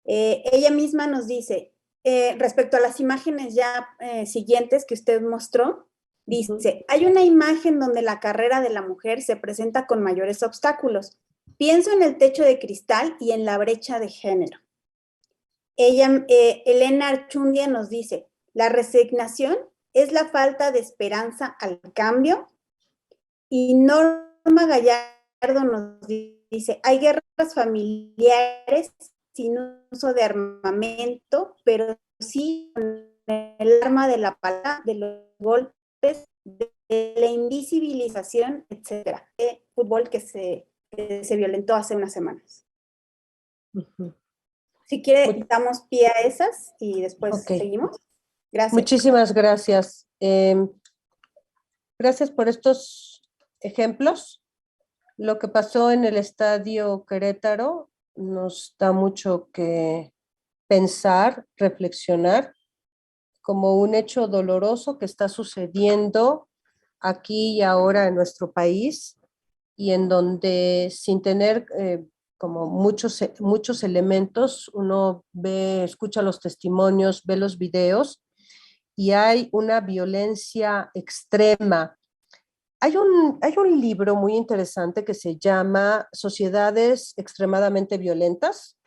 Ella misma nos dice, respecto a las imágenes ya siguientes que usted mostró, dice, hay una imagen donde la carrera de la mujer se presenta con mayores obstáculos. Pienso en el techo de cristal y en la brecha de género. Elena Archundia nos dice, la resignación es la falta de esperanza al cambio. Y Norma Gallardo nos dice, hay guerras familiares sin uso de armamento, pero sí con el arma de la palabra, de los golpes, de la invisibilización, etcétera. De fútbol que se violentó hace unas semanas. Si quiere, damos pie a esas y después seguimos. Gracias. Muchísimas gracias. Gracias por estos ejemplos. Lo que pasó en el Estadio Querétaro nos da mucho que pensar, reflexionar, como un hecho doloroso que está sucediendo aquí y ahora en nuestro país y en donde sin tener como muchos elementos, uno escucha los testimonios, ve los videos y hay una violencia extrema. Hay un libro muy interesante que se llama Sociedades extremadamente violentas,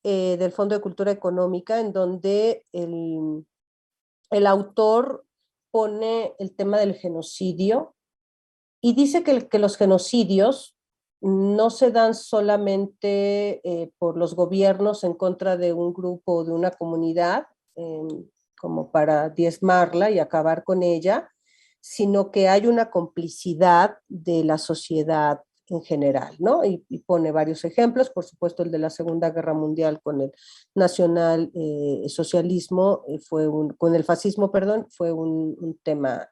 del Fondo de Cultura Económica, en donde el autor pone el tema del genocidio y dice que los genocidios no se dan solamente por los gobiernos en contra de un grupo o de una comunidad, como para diezmarla y acabar con ella, sino que hay una complicidad de la sociedad en general, ¿no? Y pone varios ejemplos, por supuesto el de la Segunda Guerra Mundial con el nacional socialismo, con el fascismo, perdón, fue un tema,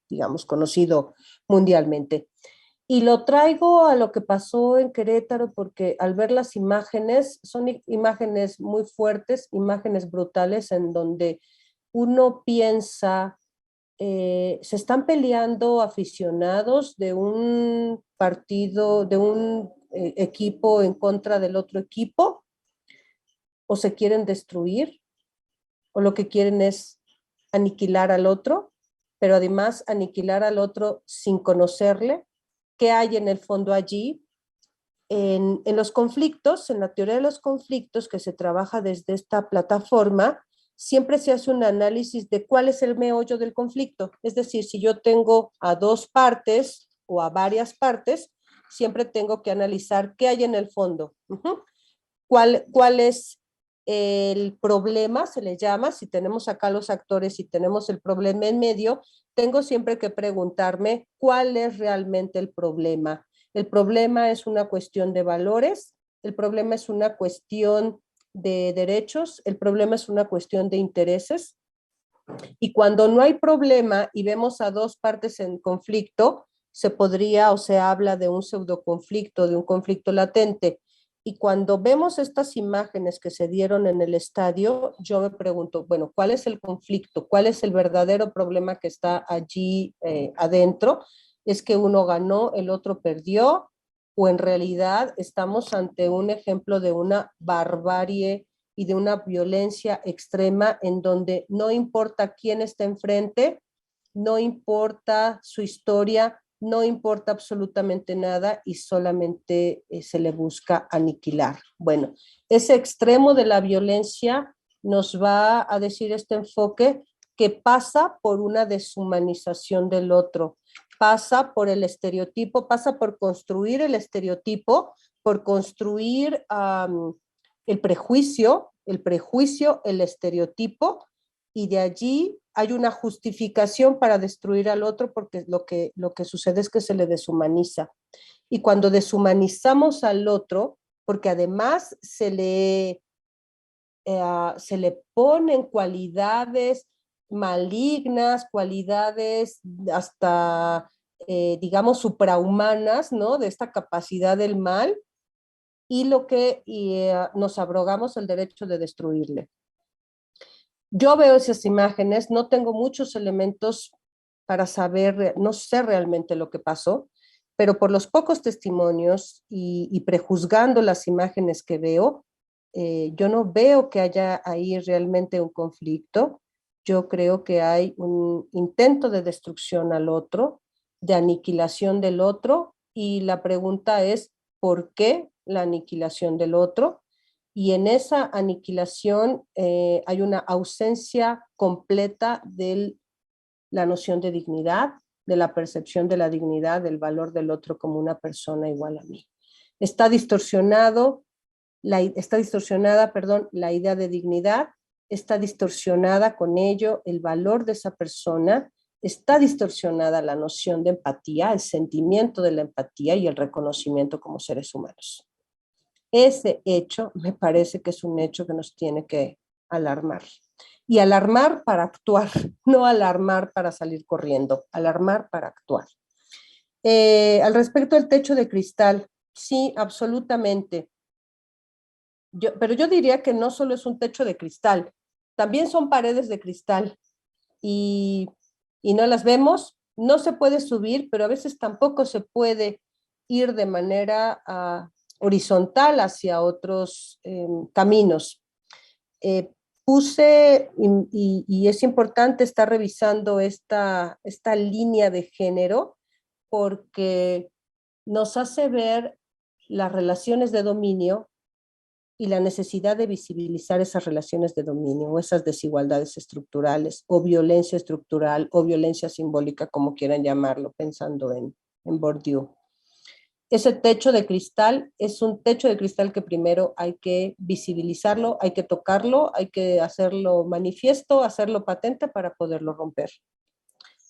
digamos, conocido mundialmente. Y lo traigo a lo que pasó en Querétaro porque al ver las imágenes, son imágenes muy fuertes, imágenes brutales en donde uno piensa, se están peleando aficionados de un partido, de un equipo en contra del otro equipo, o se quieren destruir, o lo que quieren es aniquilar al otro, pero además aniquilar al otro sin conocerle. ¿Qué hay en el fondo allí? En los conflictos, en la teoría de los conflictos que se trabaja desde esta plataforma, siempre se hace un análisis de cuál es el meollo del conflicto. Es decir, si yo tengo a dos partes o a varias partes, siempre tengo que analizar qué hay en el fondo. ¿Cuál es el problema? Se le llama, si tenemos acá los actores y tenemos el problema en medio, tengo siempre que preguntarme cuál es realmente el problema. El problema es una cuestión de valores, el problema es una cuestión de derechos, el problema es una cuestión de intereses. Y cuando no hay problema y vemos a dos partes en conflicto, se podría o se habla de un pseudoconflicto, de un conflicto latente. Y cuando vemos estas imágenes que se dieron en el estadio, yo me pregunto, bueno, ¿cuál es el conflicto? ¿Cuál es el verdadero problema que está allí adentro? ¿Es que uno ganó, el otro perdió? ¿O en realidad estamos ante un ejemplo de una barbarie y de una violencia extrema en donde no importa quién está enfrente, no importa su historia, no importa absolutamente nada y solamente se le busca aniquilar? Bueno, ese extremo de la violencia nos va a decir este enfoque que pasa por una deshumanización del otro, pasa por el estereotipo, pasa por construir el estereotipo, por construir el prejuicio, el estereotipo, y de allí hay una justificación para destruir al otro porque lo que sucede es que se le deshumaniza. Y cuando deshumanizamos al otro, porque además se le ponen cualidades malignas, cualidades hasta, digamos, suprahumanas, ¿no? De esta capacidad del mal, nos abrogamos el derecho de destruirle. Yo veo esas imágenes, no tengo muchos elementos para saber, no sé realmente lo que pasó, pero por los pocos testimonios y prejuzgando las imágenes que veo, yo no veo que haya ahí realmente un conflicto. Yo creo que hay un intento de destrucción al otro, de aniquilación del otro, y la pregunta es, ¿por qué la aniquilación del otro? Y en esa aniquilación hay una ausencia completa de la noción de dignidad, de la percepción de la dignidad, del valor del otro como una persona igual a mí. Está distorsionada, perdón, la idea de dignidad, está distorsionada con ello el valor de esa persona, está distorsionada la noción de empatía, el sentimiento de la empatía y el reconocimiento como seres humanos. Ese hecho me parece que es un hecho que nos tiene que alarmar. Y alarmar para actuar, no alarmar para salir corriendo, alarmar para actuar. Al respecto del techo de cristal, sí, absolutamente. Pero yo diría que no solo es un techo de cristal, también son paredes de cristal y, y no las vemos, no se puede subir, pero a veces tampoco se puede ir de manera horizontal hacia otros caminos. Puse, y es importante estar revisando esta línea de género porque nos hace ver las relaciones de dominio y la necesidad de visibilizar esas relaciones de dominio o esas desigualdades estructurales o violencia estructural o violencia simbólica, como quieran llamarlo, pensando en Bourdieu. Ese techo de cristal es un techo de cristal que primero hay que visibilizarlo, hay que tocarlo, hay que hacerlo manifiesto, hacerlo patente para poderlo romper.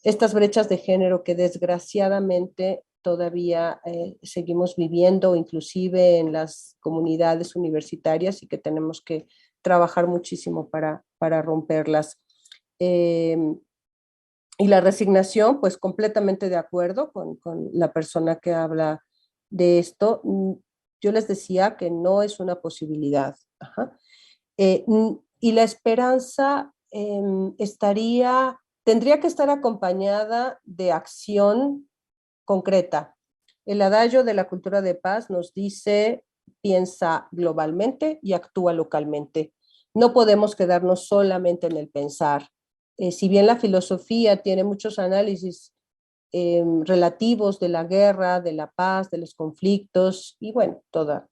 Estas brechas de género que desgraciadamente todavía seguimos viviendo, inclusive en las comunidades universitarias, y que tenemos que trabajar muchísimo para romperlas. Y la resignación, pues completamente de acuerdo con la persona que habla de esto. Yo les decía que no es una posibilidad. Ajá. Y la esperanza tendría que estar acompañada de acción concreta. El adagio de la cultura de paz nos dice: piensa globalmente y actúa localmente. No podemos quedarnos solamente en el pensar. Si bien la filosofía tiene muchos análisis relativos de la guerra, de la paz, de los conflictos, y bueno, toda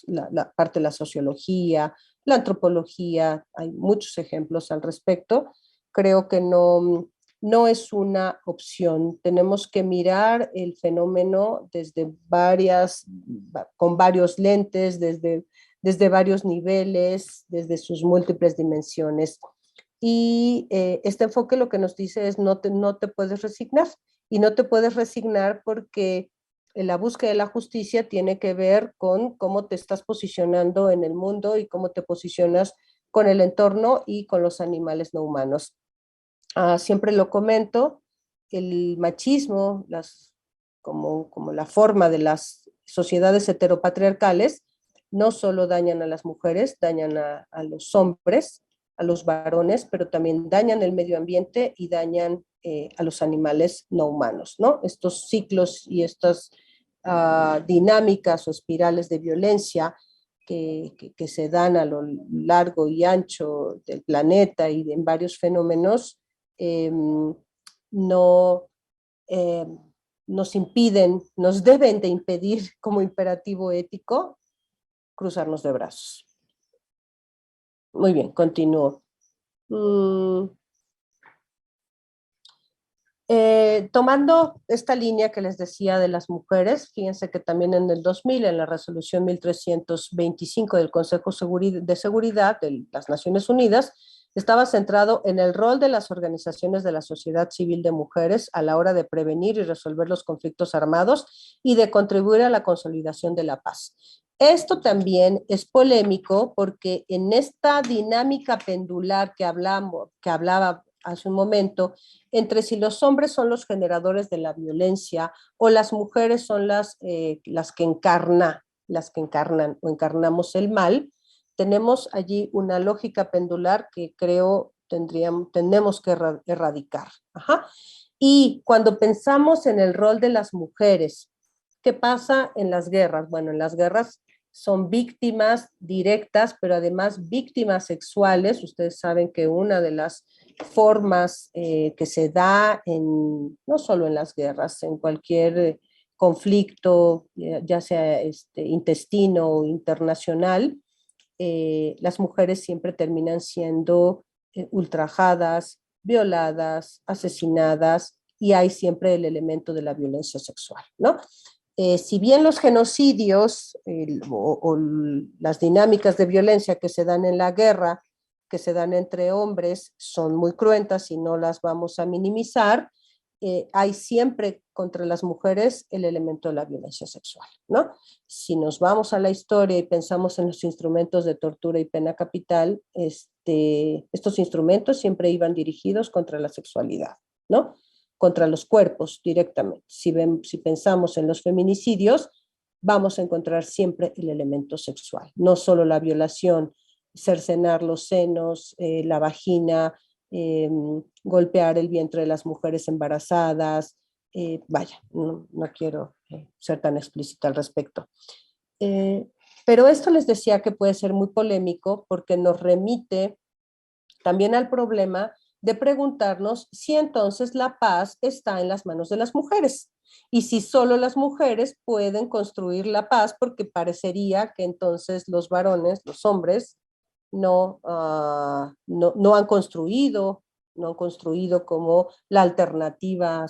la parte de la sociología, la antropología, hay muchos ejemplos al respecto. Creo que no es una opción. Tenemos que mirar el fenómeno con varios lentes, desde varios niveles, desde sus múltiples dimensiones. Y este enfoque lo que nos dice es: no te puedes resignar. Y no te puedes resignar porque la búsqueda de la justicia tiene que ver con cómo te estás posicionando en el mundo y cómo te posicionas con el entorno y con los animales no humanos. Siempre lo comento: el machismo, como la forma de las sociedades heteropatriarcales, no solo dañan a las mujeres, dañan a los hombres, a los varones, pero también dañan el medio ambiente y dañan a los animales no humanos, ¿no? Estos ciclos y estas dinámicas o espirales de violencia que se dan a lo largo y ancho del planeta y en varios fenómenos, no eh, nos impiden, nos deben de impedir como imperativo ético cruzarnos de brazos. Muy bien, continúo. Tomando esta línea que les decía de las mujeres, fíjense que también en el 2000, en la resolución 1325 del Consejo de Seguridad de las Naciones Unidas, estaba centrado en el rol de las organizaciones de la sociedad civil de mujeres a la hora de prevenir y resolver los conflictos armados y de contribuir a la consolidación de la paz. Esto también es polémico porque en esta dinámica pendular que hablaba hace un momento, entre si los hombres son los generadores de la violencia o las mujeres son las que encarnan o encarnamos el mal, tenemos allí una lógica pendular que creo tenemos que erradicar. Ajá. Y cuando pensamos en el rol de las mujeres, ¿qué pasa en las guerras? Bueno, en las guerras son víctimas directas, pero además víctimas sexuales. Ustedes saben que una de las formas que se da no solo en las guerras, en cualquier conflicto, ya sea intestino o internacional, las mujeres siempre terminan siendo ultrajadas, violadas, asesinadas, y hay siempre el elemento de la violencia sexual, ¿no? Si bien los genocidios o las dinámicas de violencia que se dan en la guerra, que se dan entre hombres, son muy cruentas y no las vamos a minimizar, hay siempre contra las mujeres el elemento de la violencia sexual, ¿no? Si nos vamos a la historia y pensamos en los instrumentos de tortura y pena capital, estos instrumentos siempre iban dirigidos contra la sexualidad, ¿no? Contra los cuerpos directamente. Si pensamos en los feminicidios, vamos a encontrar siempre el elemento sexual, no solo la violación, cercenar los senos, la vagina, golpear el vientre de las mujeres embarazadas. Vaya, no quiero ser tan explícita al respecto. Pero esto les decía que puede ser muy polémico porque nos remite también al problema de preguntarnos si entonces la paz está en las manos de las mujeres y si solo las mujeres pueden construir la paz, porque parecería que entonces los varones, los hombres, no han construido, como la alternativa a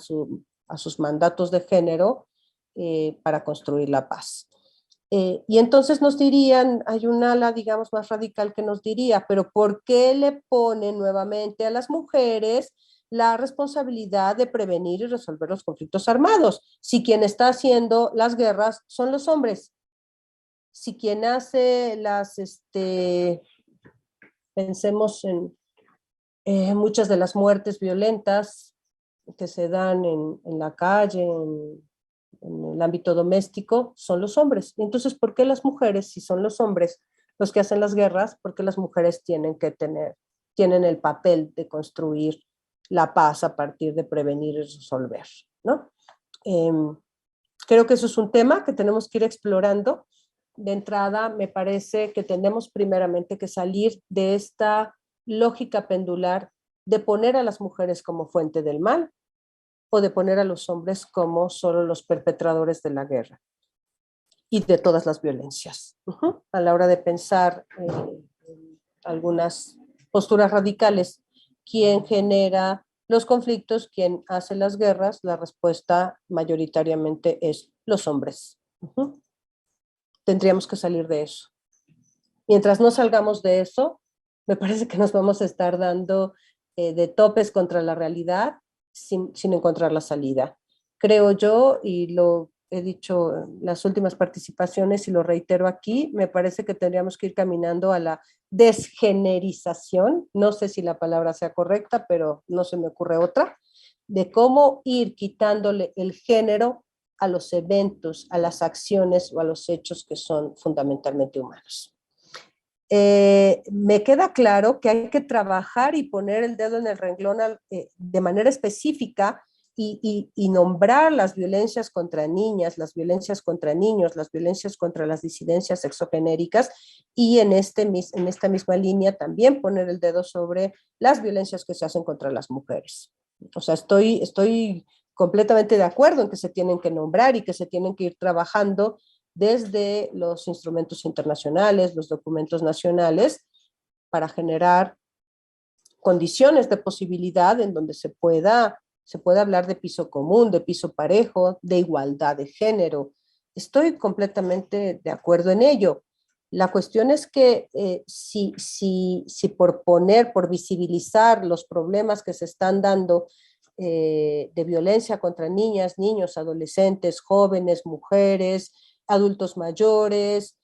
sus mandatos de género para construir la paz. Y entonces nos dirían, hay un ala, digamos, más radical que nos diría: pero ¿por qué le ponen nuevamente a las mujeres la responsabilidad de prevenir y resolver los conflictos armados? Si quien está haciendo las guerras son los hombres, si quien hace pensemos Muchas de las muertes violentas que se dan en la calle, en el ámbito doméstico, son los hombres. Entonces, ¿por qué las mujeres, si son los hombres los que hacen las guerras, por qué las mujeres tienen el papel de construir la paz a partir de prevenir y resolver, ¿no? Creo que eso es un tema que tenemos que ir explorando. De entrada, me parece que tenemos primeramente que salir de esta lógica pendular de poner a las mujeres como fuente del mal o de poner a los hombres como solo los perpetradores de la guerra y de todas las violencias. A la hora de pensar algunas posturas radicales, ¿quién genera los conflictos? ¿Quién hace las guerras? La respuesta mayoritariamente es los hombres. Tendríamos que salir de eso. Mientras no salgamos de eso, me parece que nos vamos a estar dando de topes contra la realidad sin encontrar la salida. Creo yo, y lo he dicho en las últimas participaciones y lo reitero aquí, me parece que tendríamos que ir caminando a la desgenerización, no sé si la palabra sea correcta, pero no se me ocurre otra, de cómo ir quitándole el género a los eventos, a las acciones o a los hechos que son fundamentalmente humanos. Me queda claro que hay que trabajar y poner el dedo en el renglón de manera específica y nombrar las violencias contra niñas, las violencias contra niños, las violencias contra las disidencias sexogenéricas y en esta misma línea también poner el dedo sobre las violencias que se hacen contra las mujeres. O sea, estoy completamente de acuerdo en que se tienen que nombrar y que se tienen que ir trabajando desde los instrumentos internacionales, los documentos nacionales, para generar condiciones de posibilidad en donde se pueda hablar de piso común, de piso parejo, de igualdad de género. Estoy completamente de acuerdo en ello. La cuestión es que si por visibilizar los problemas que se están dando de violencia contra niñas, niños, adolescentes, jóvenes, mujeres, adultos mayores,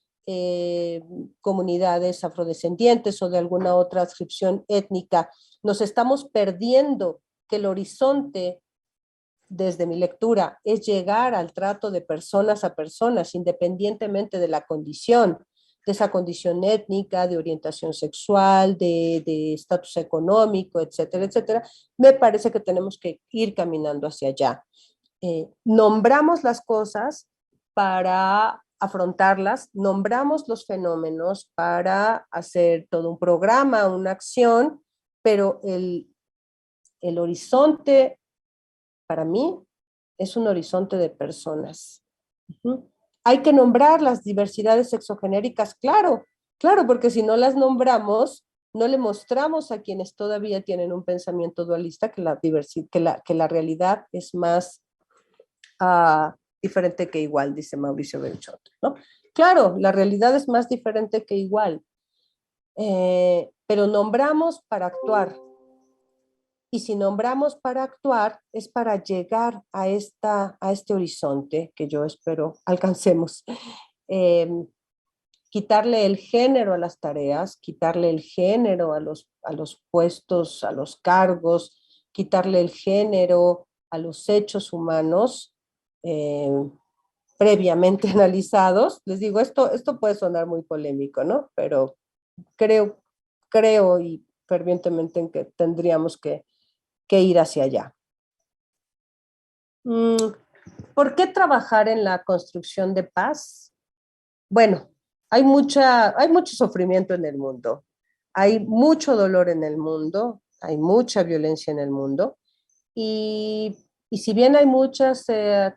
comunidades afrodescendientes o de alguna otra adscripción étnica, nos estamos perdiendo que el horizonte, desde mi lectura, es llegar al trato de personas a personas, independientemente de la condición, de esa condición étnica, de orientación sexual, de estatus económico, etcétera, etcétera. Me parece que tenemos que ir caminando hacia allá. Nombramos las cosas para afrontarlas, nombramos los fenómenos para hacer todo un programa, una acción, pero el horizonte para mí es un horizonte de personas. Hay que nombrar las diversidades sexogenéricas, claro, claro, porque si no las nombramos, no le mostramos a quienes todavía tienen un pensamiento dualista que la realidad es más diferente que igual, dice Mauricio Beuchot, ¿no? Claro, la realidad es más diferente que igual, pero nombramos para actuar. Y si nombramos para actuar, es para llegar a este horizonte que yo espero alcancemos. Quitarle el género a las tareas, quitarle el género a los puestos, a los cargos, quitarle el género a los hechos humanos previamente analizados. Les digo, esto puede sonar muy polémico, ¿no? Pero creo y fervientemente en que tendríamos que ir hacia allá. ¿Por qué trabajar en la construcción de paz? Bueno, hay mucho sufrimiento en el mundo, hay mucho dolor en el mundo, hay mucha violencia en el mundo y si bien hay muchas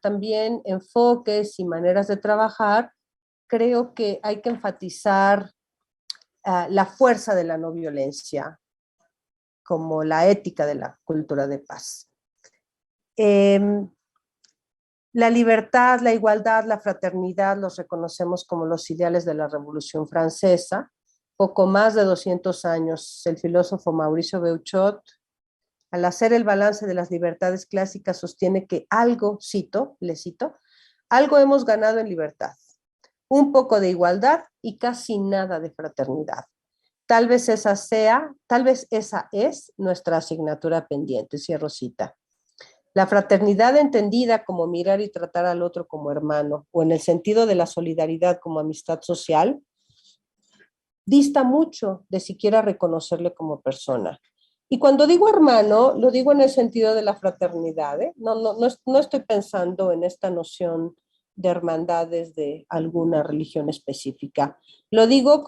también enfoques y maneras de trabajar, creo que hay que enfatizar la fuerza de la no violencia como la ética de la cultura de paz. La libertad, la igualdad, la fraternidad los reconocemos como los ideales de la Revolución Francesa. Poco más de 200 años, el filósofo Mauricio Beuchot, al hacer el balance de las libertades clásicas, sostiene que algo, le cito, algo hemos ganado en libertad, un poco de igualdad y casi nada de fraternidad. tal vez esa es nuestra asignatura pendiente, cierro cita. La fraternidad entendida como mirar y tratar al otro como hermano, o en el sentido de la solidaridad como amistad social, dista mucho de siquiera reconocerle como persona. Y cuando digo hermano, lo digo en el sentido de la fraternidad, ¿eh? No estoy pensando en esta noción de hermandades de alguna religión específica. Lo digo,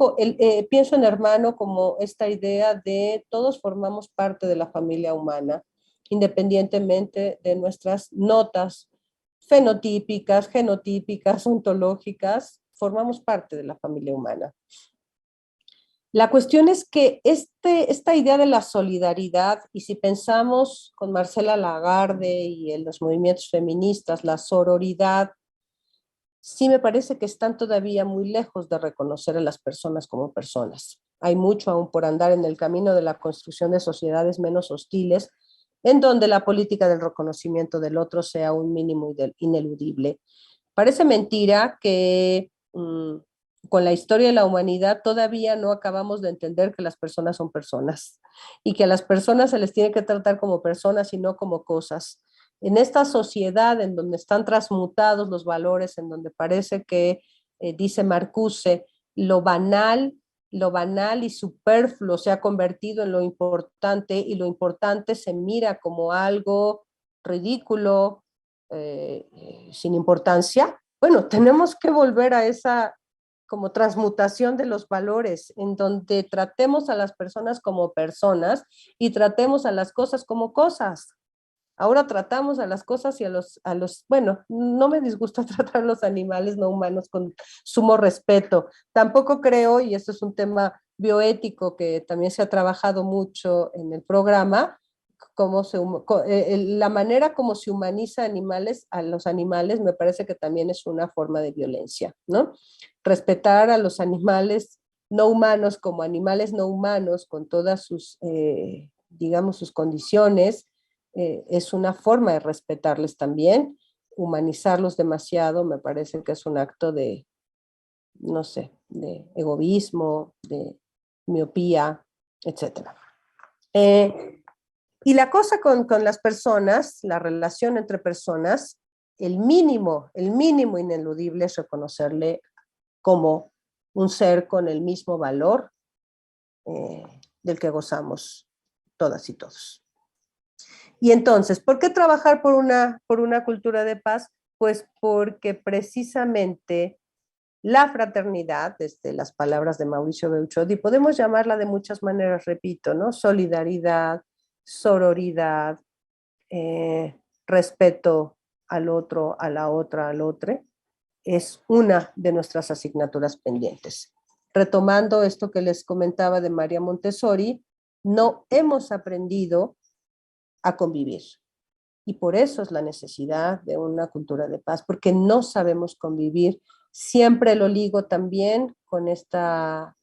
pienso en hermano como esta idea de todos formamos parte de la familia humana, independientemente de nuestras notas fenotípicas, genotípicas, ontológicas, formamos parte de la familia humana. La cuestión es que esta idea de la solidaridad, y si pensamos con Marcela Lagarde y en los movimientos feministas, la sororidad, sí me parece que están todavía muy lejos de reconocer a las personas como personas. Hay mucho aún por andar en el camino de la construcción de sociedades menos hostiles, en donde la política del reconocimiento del otro sea un mínimo ineludible. Parece mentira que con la historia de la humanidad todavía no acabamos de entender que las personas son personas y que a las personas se les tiene que tratar como personas y no como cosas. En esta sociedad en donde están transmutados los valores, en donde parece que, dice Marcuse, lo banal y superfluo se ha convertido en lo importante y lo importante se mira como algo ridículo, sin importancia. Bueno, tenemos que volver a esa como transmutación de los valores, en donde tratemos a las personas como personas y tratemos a las cosas como cosas. Ahora tratamos a las cosas y bueno, no me disgusta tratar a los animales no humanos con sumo respeto. Tampoco creo, y esto es un tema bioético que también se ha trabajado mucho en el programa, la manera como se humaniza a los animales me parece que también es una forma de violencia, ¿no? Respetar a los animales no humanos como animales no humanos con todas sus, digamos, sus condiciones, es una forma de respetarles también. Humanizarlos demasiado me parece que es un acto de, no sé, de egoísmo, de miopía, etcétera. Y la cosa con las personas, la relación entre personas, el mínimo ineludible es reconocerle como un ser con el mismo valor del que gozamos todas y todos. Y entonces, ¿por qué trabajar por una cultura de paz? Pues porque precisamente la fraternidad, desde las palabras de Mauricio Beuchot, podemos llamarla de muchas maneras, repito, ¿no? Solidaridad, sororidad, respeto al otro, a la otra, al otro, es una de nuestras asignaturas pendientes. Retomando esto que les comentaba de María Montessori, no hemos aprendido a convivir. Y por eso es la necesidad de una cultura de paz, porque no sabemos convivir. Siempre lo ligo también con esta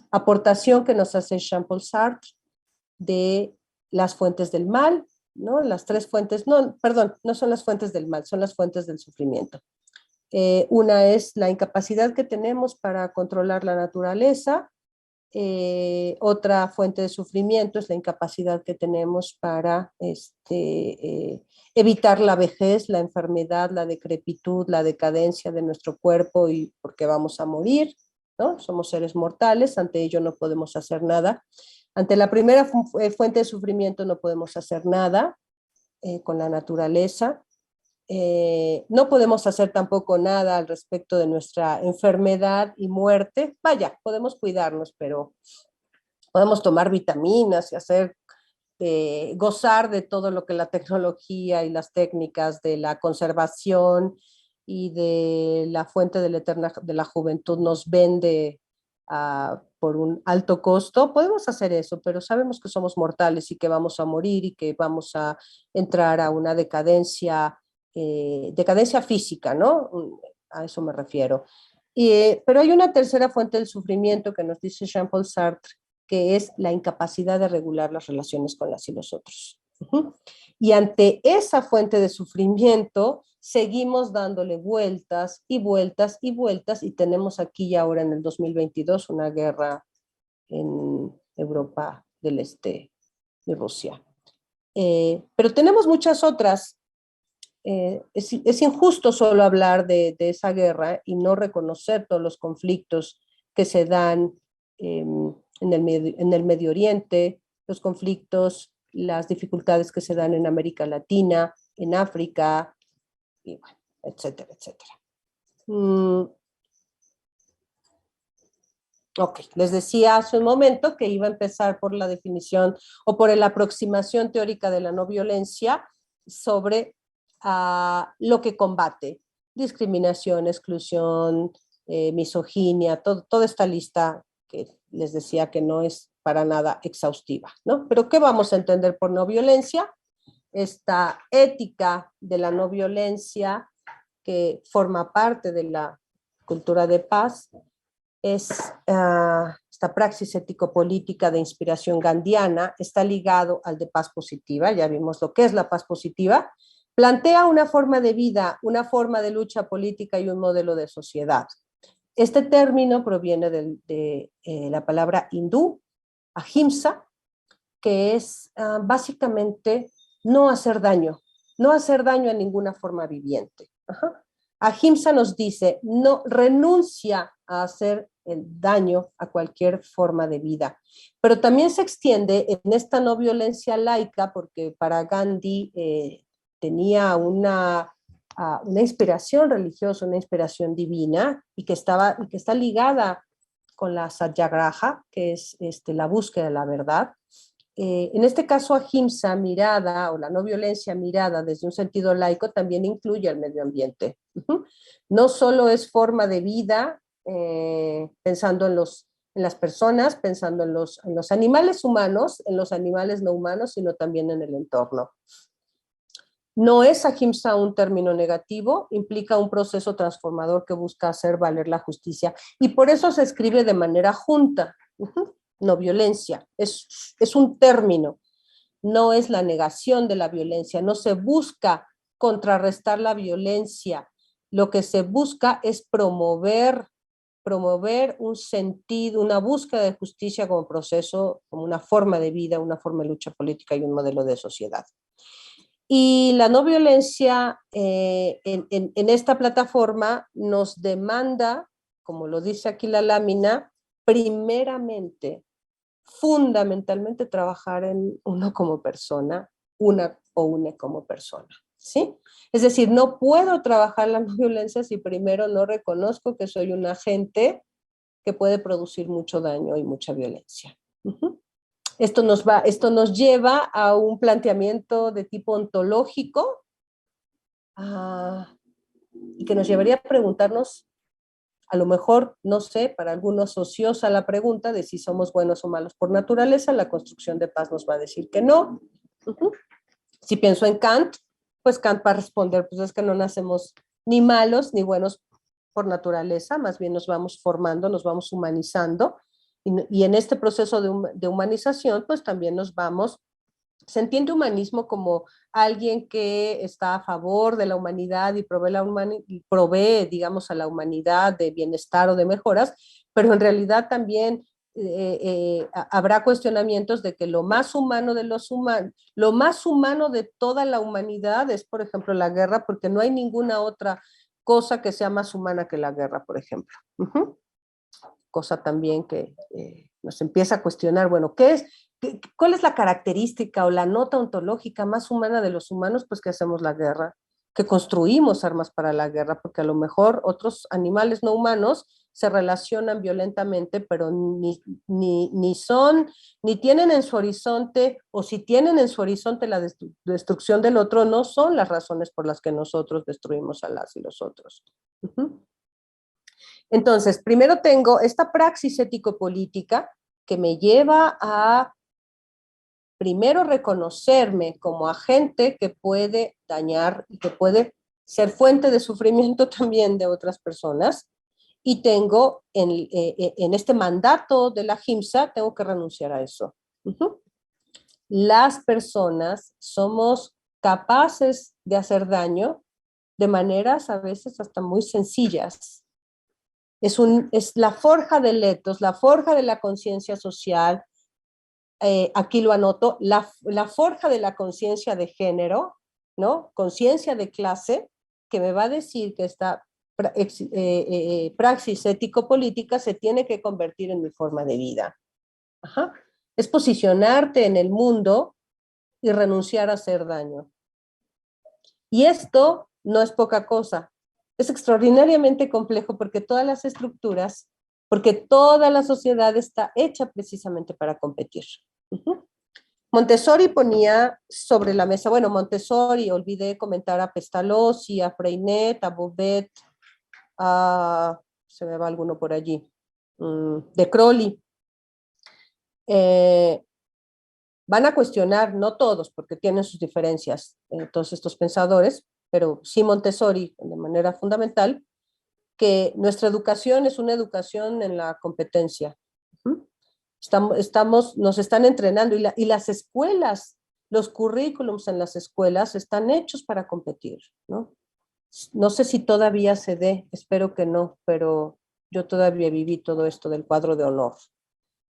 aportación que nos hace Jean-Paul Sartre de las fuentes del mal, ¿no? Las tres fuentes, no, perdón, no son las fuentes del mal, son las fuentes del sufrimiento. Una es la incapacidad que tenemos para controlar la naturaleza. Otra fuente de sufrimiento es la incapacidad que tenemos para evitar la vejez, la enfermedad, la decrepitud, la decadencia de nuestro cuerpo y porque vamos a morir, ¿no? Somos seres mortales, ante ello no podemos hacer nada. Ante la primera fuente de sufrimiento no podemos hacer nada con la naturaleza. No podemos hacer tampoco nada al respecto de nuestra enfermedad y muerte. Vaya, podemos cuidarnos, pero podemos tomar vitaminas y gozar de todo lo que la tecnología y las técnicas de la conservación y de la fuente de la juventud nos vende por un alto costo. Podemos hacer eso, pero sabemos que somos mortales y que vamos a morir y que vamos a entrar a una decadencia física, ¿no? A eso me refiero. Pero hay una tercera fuente del sufrimiento que nos dice Jean-Paul Sartre, que es la incapacidad de regular las relaciones con las y los otros. Y ante esa fuente de sufrimiento, seguimos dándole vueltas y vueltas y vueltas, y tenemos aquí y ahora en el 2022 una guerra en Europa del Este y Rusia. Pero tenemos muchas otras. Es injusto solo hablar de esa guerra y no reconocer todos los conflictos que se dan en el Medio Oriente, los conflictos, las dificultades que se dan en América Latina, en África, y bueno, etcétera, etcétera. Ok, les decía hace un momento que iba a empezar por la definición o por la aproximación teórica de la no violencia sobre lo que combate: discriminación, exclusión, misoginia, toda esta lista que les decía que no es para nada exhaustiva, ¿no? Pero ¿qué vamos a entender por no violencia? Esta ética de la no violencia que forma parte de la cultura de paz es esta praxis ético-política de inspiración gandhiana, está ligado al de paz positiva, ya vimos lo que es la paz positiva, plantea una forma de vida, una forma de lucha política y un modelo de sociedad. Este término proviene de la palabra hindú, ahimsa, que es básicamente no hacer daño a ninguna forma viviente. Ajá. Ahimsa nos dice, no renuncia a hacer el daño a cualquier forma de vida. Pero también se extiende en esta no violencia laica, porque para Gandhi tenía una inspiración religiosa, una inspiración divina, y que está ligada con la satyagraha, que es la búsqueda de la verdad. En este caso, ahimsa mirada, o la no violencia mirada desde un sentido laico, también incluye al medio ambiente. No solo es forma de vida, pensando en las personas, pensando en los animales humanos, en los animales no humanos, sino también en el entorno. No es ahimsa un término negativo, implica un proceso transformador que busca hacer valer la justicia, y por eso se escribe de manera junta. No violencia, es un término, no es la negación de la violencia, no se busca contrarrestar la violencia, lo que se busca es promover un sentido, una búsqueda de justicia como proceso, como una forma de vida, una forma de lucha política y un modelo de sociedad. Y la no violencia en esta plataforma nos demanda, como lo dice aquí la lámina, primeramente, fundamentalmente trabajar en uno como persona, una como persona, ¿sí? Es decir, no puedo trabajar la no violencia si primero no reconozco que soy un agente que puede producir mucho daño y mucha violencia. Esto nos lleva a un planteamiento de tipo ontológico y que nos llevaría a preguntarnos, a lo mejor, no sé, para algunos ociosa la pregunta de si somos buenos o malos por naturaleza. La construcción de paz nos va a decir que no. Si pienso en Kant, pues Kant va a responder, pues es que no nacemos ni malos ni buenos por naturaleza, más bien nos vamos formando, nos vamos humanizando, y en este proceso de humanización, pues también se entiende humanismo como alguien que está a favor de la humanidad y provee, digamos, a la humanidad de bienestar o de mejoras, pero en realidad también habrá cuestionamientos de que lo más humano lo más humano de toda la humanidad es, por ejemplo, la guerra, porque no hay ninguna otra cosa que sea más humana que la guerra, por ejemplo. Cosa también que nos empieza a cuestionar, bueno, ¿cuál es la característica o la nota ontológica más humana de los humanos? Pues que hacemos la guerra, que construimos armas para la guerra, porque a lo mejor otros animales no humanos se relacionan violentamente, pero ni tienen en su horizonte, o si tienen en su horizonte la destrucción del otro, no son las razones por las que nosotros destruimos a las y los otros. Entonces, primero tengo esta praxis ético-política que me lleva a primero reconocerme como agente que puede dañar y que puede ser fuente de sufrimiento también de otras personas. Y tengo en este mandato de la ahimsa, tengo que renunciar a eso. Las personas somos capaces de hacer daño de maneras a veces hasta muy sencillas. es la forja del ethos, la forja de la conciencia social, aquí lo anoto, la forja de la conciencia de género, ¿no? Conciencia de clase, que me va a decir que esta praxis ético-política se tiene que convertir en mi forma de vida. Ajá. Es posicionarte en el mundo y renunciar a hacer daño. Y esto no es poca cosa, es extraordinariamente complejo porque todas las estructuras, porque toda la sociedad está hecha precisamente para competir. Montessori ponía sobre la mesa, bueno, Montessori, olvidé comentar a Pestalozzi, a Freinet, a Bobet, se me va alguno por allí, de Crowley. Van a cuestionar, no todos, porque tienen sus diferencias, todos estos pensadores, pero sí Montessori de manera fundamental, que nuestra educación es una educación en la competencia. Nos están entrenando y las escuelas, los currículums en las escuelas están hechos para competir, ¿no? No sé si todavía se dé, espero que no, pero yo todavía viví todo esto del cuadro de honor.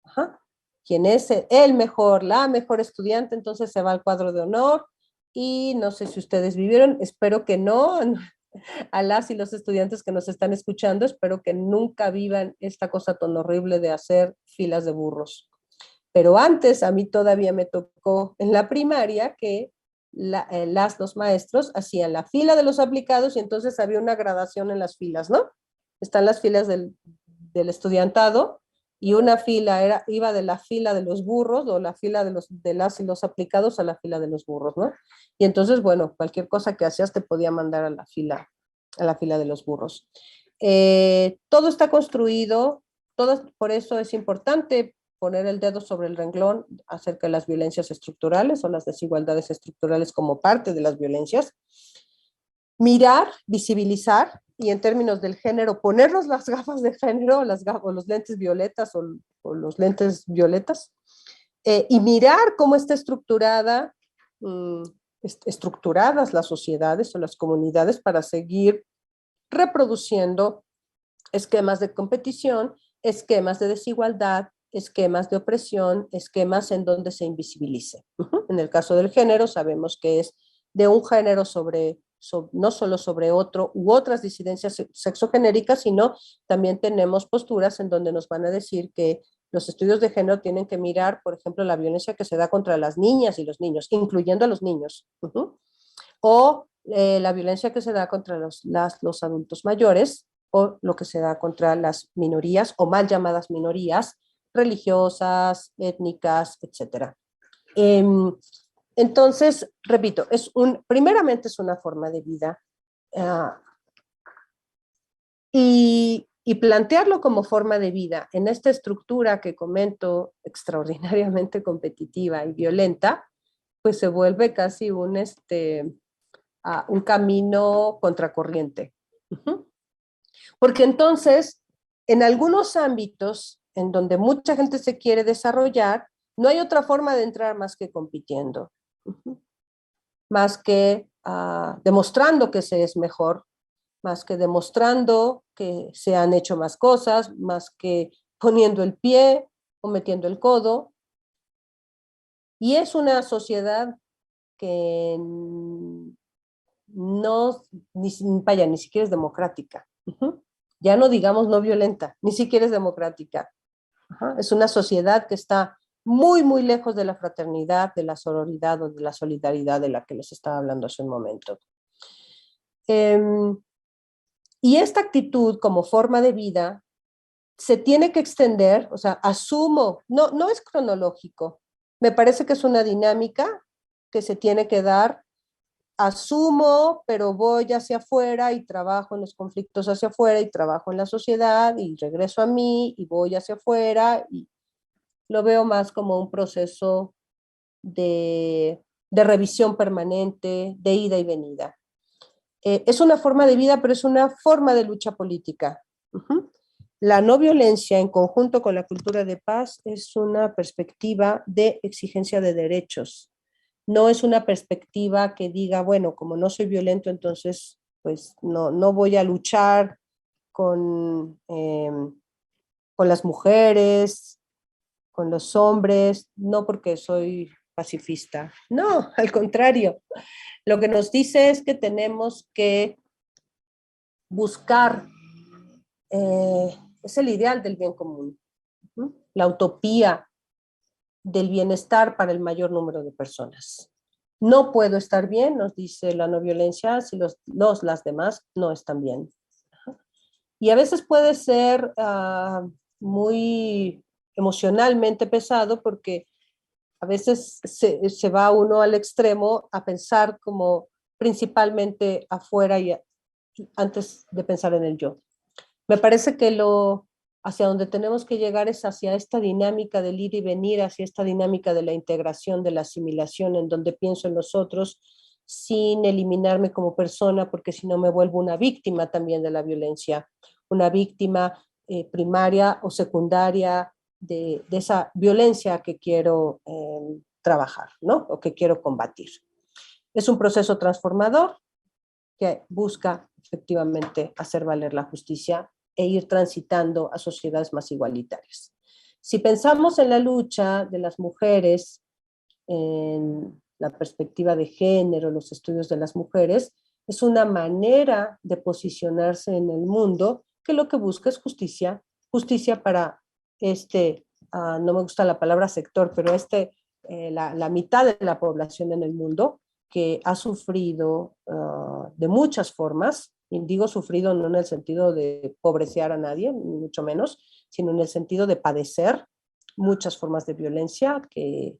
Ajá. Quien es el mejor, la mejor estudiante, entonces se va al cuadro de honor y no sé si ustedes vivieron, espero que no, a las y los estudiantes que nos están escuchando, espero que nunca vivan esta cosa tan horrible de hacer filas de burros. Pero antes a mí todavía me tocó en la primaria que los maestros hacían la fila de los aplicados y entonces había una gradación en las filas, ¿no? Están las filas del estudiantado y una fila iba de la fila de los burros o la fila de las y los aplicados a la fila de los burros, ¿no? Y entonces, bueno, cualquier cosa que hacías te podía mandar a la fila de los burros. Todo está construido, por eso es importante poner el dedo sobre el renglón acerca de las violencias estructurales o las desigualdades estructurales como parte de las violencias. Mirar, visibilizar, y en términos del género, ponernos las gafas de género, o los lentes violetas o los lentes violetas, y mirar cómo está estructuradas las sociedades o las comunidades para seguir reproduciendo esquemas de competición, esquemas de desigualdad, esquemas de opresión, esquemas en donde se invisibilice. En el caso del género, sabemos que es de un género no solo sobre otro u otras disidencias sexogenéricas, sino también tenemos posturas en donde nos van a decir que los estudios de género tienen que mirar, por ejemplo, la violencia que se da contra las niñas y los niños, incluyendo a los niños, o la violencia que se da contra los adultos mayores, o lo que se da contra las minorías o mal llamadas minorías religiosas, étnicas, etc. Entonces, repito, primeramente es una forma de vida y plantearlo como forma de vida en esta estructura que comento extraordinariamente competitiva y violenta, pues se vuelve casi un camino contracorriente. Porque entonces, en algunos ámbitos en donde mucha gente se quiere desarrollar, no hay otra forma de entrar más que compitiendo, más que demostrando que se es mejor, más que demostrando que se han hecho más cosas, más que poniendo el pie o metiendo el codo. Y es una sociedad que ni siquiera es democrática. Ya no digamos no violenta, ni siquiera es democrática. Es una sociedad que está muy, muy lejos de la fraternidad, de la sororidad o de la solidaridad de la que les estaba hablando hace un momento. Y esta actitud como forma de vida se tiene que extender, o sea, asumo, no es cronológico, me parece que es una dinámica que se tiene que dar. Asumo, pero voy hacia afuera y trabajo en los conflictos hacia afuera y trabajo en la sociedad y regreso a mí y voy hacia afuera y lo veo más como un proceso de revisión permanente, de ida y venida. Es una forma de vida, pero es una forma de lucha política. La no violencia en conjunto con la cultura de paz es una perspectiva de exigencia de derechos. No es una perspectiva que diga, bueno, como no soy violento, entonces pues no voy a luchar con las mujeres, con los hombres, no porque soy pacifista, no, al contrario. Lo que nos dice es que tenemos que buscar, es el ideal del bien común, ¿no? La utopía del bienestar para el mayor número de personas. No puedo estar bien, nos dice la no violencia, si las demás no están bien. Y a veces puede ser muy emocionalmente pesado porque a veces se va uno al extremo a pensar como principalmente afuera y antes de pensar en el yo. Me parece que hacia donde tenemos que llegar es hacia esta dinámica del ir y venir, hacia esta dinámica de la integración, de la asimilación, en donde pienso en los otros sin eliminarme como persona, porque si no me vuelvo una víctima también de la violencia, una víctima primaria o secundaria de esa violencia que quiero trabajar, ¿no? O que quiero combatir. Es un proceso transformador que busca efectivamente hacer valer la justicia e ir transitando a sociedades más igualitarias. Si pensamos en la lucha de las mujeres, en la perspectiva de género, los estudios de las mujeres, es una manera de posicionarse en el mundo que lo que busca es justicia, justicia para no me gusta la palabra sector, pero la mitad de la población en el mundo que ha sufrido de muchas formas, y digo sufrido no en el sentido de pobrecear a nadie, ni mucho menos, sino en el sentido de padecer muchas formas de violencia que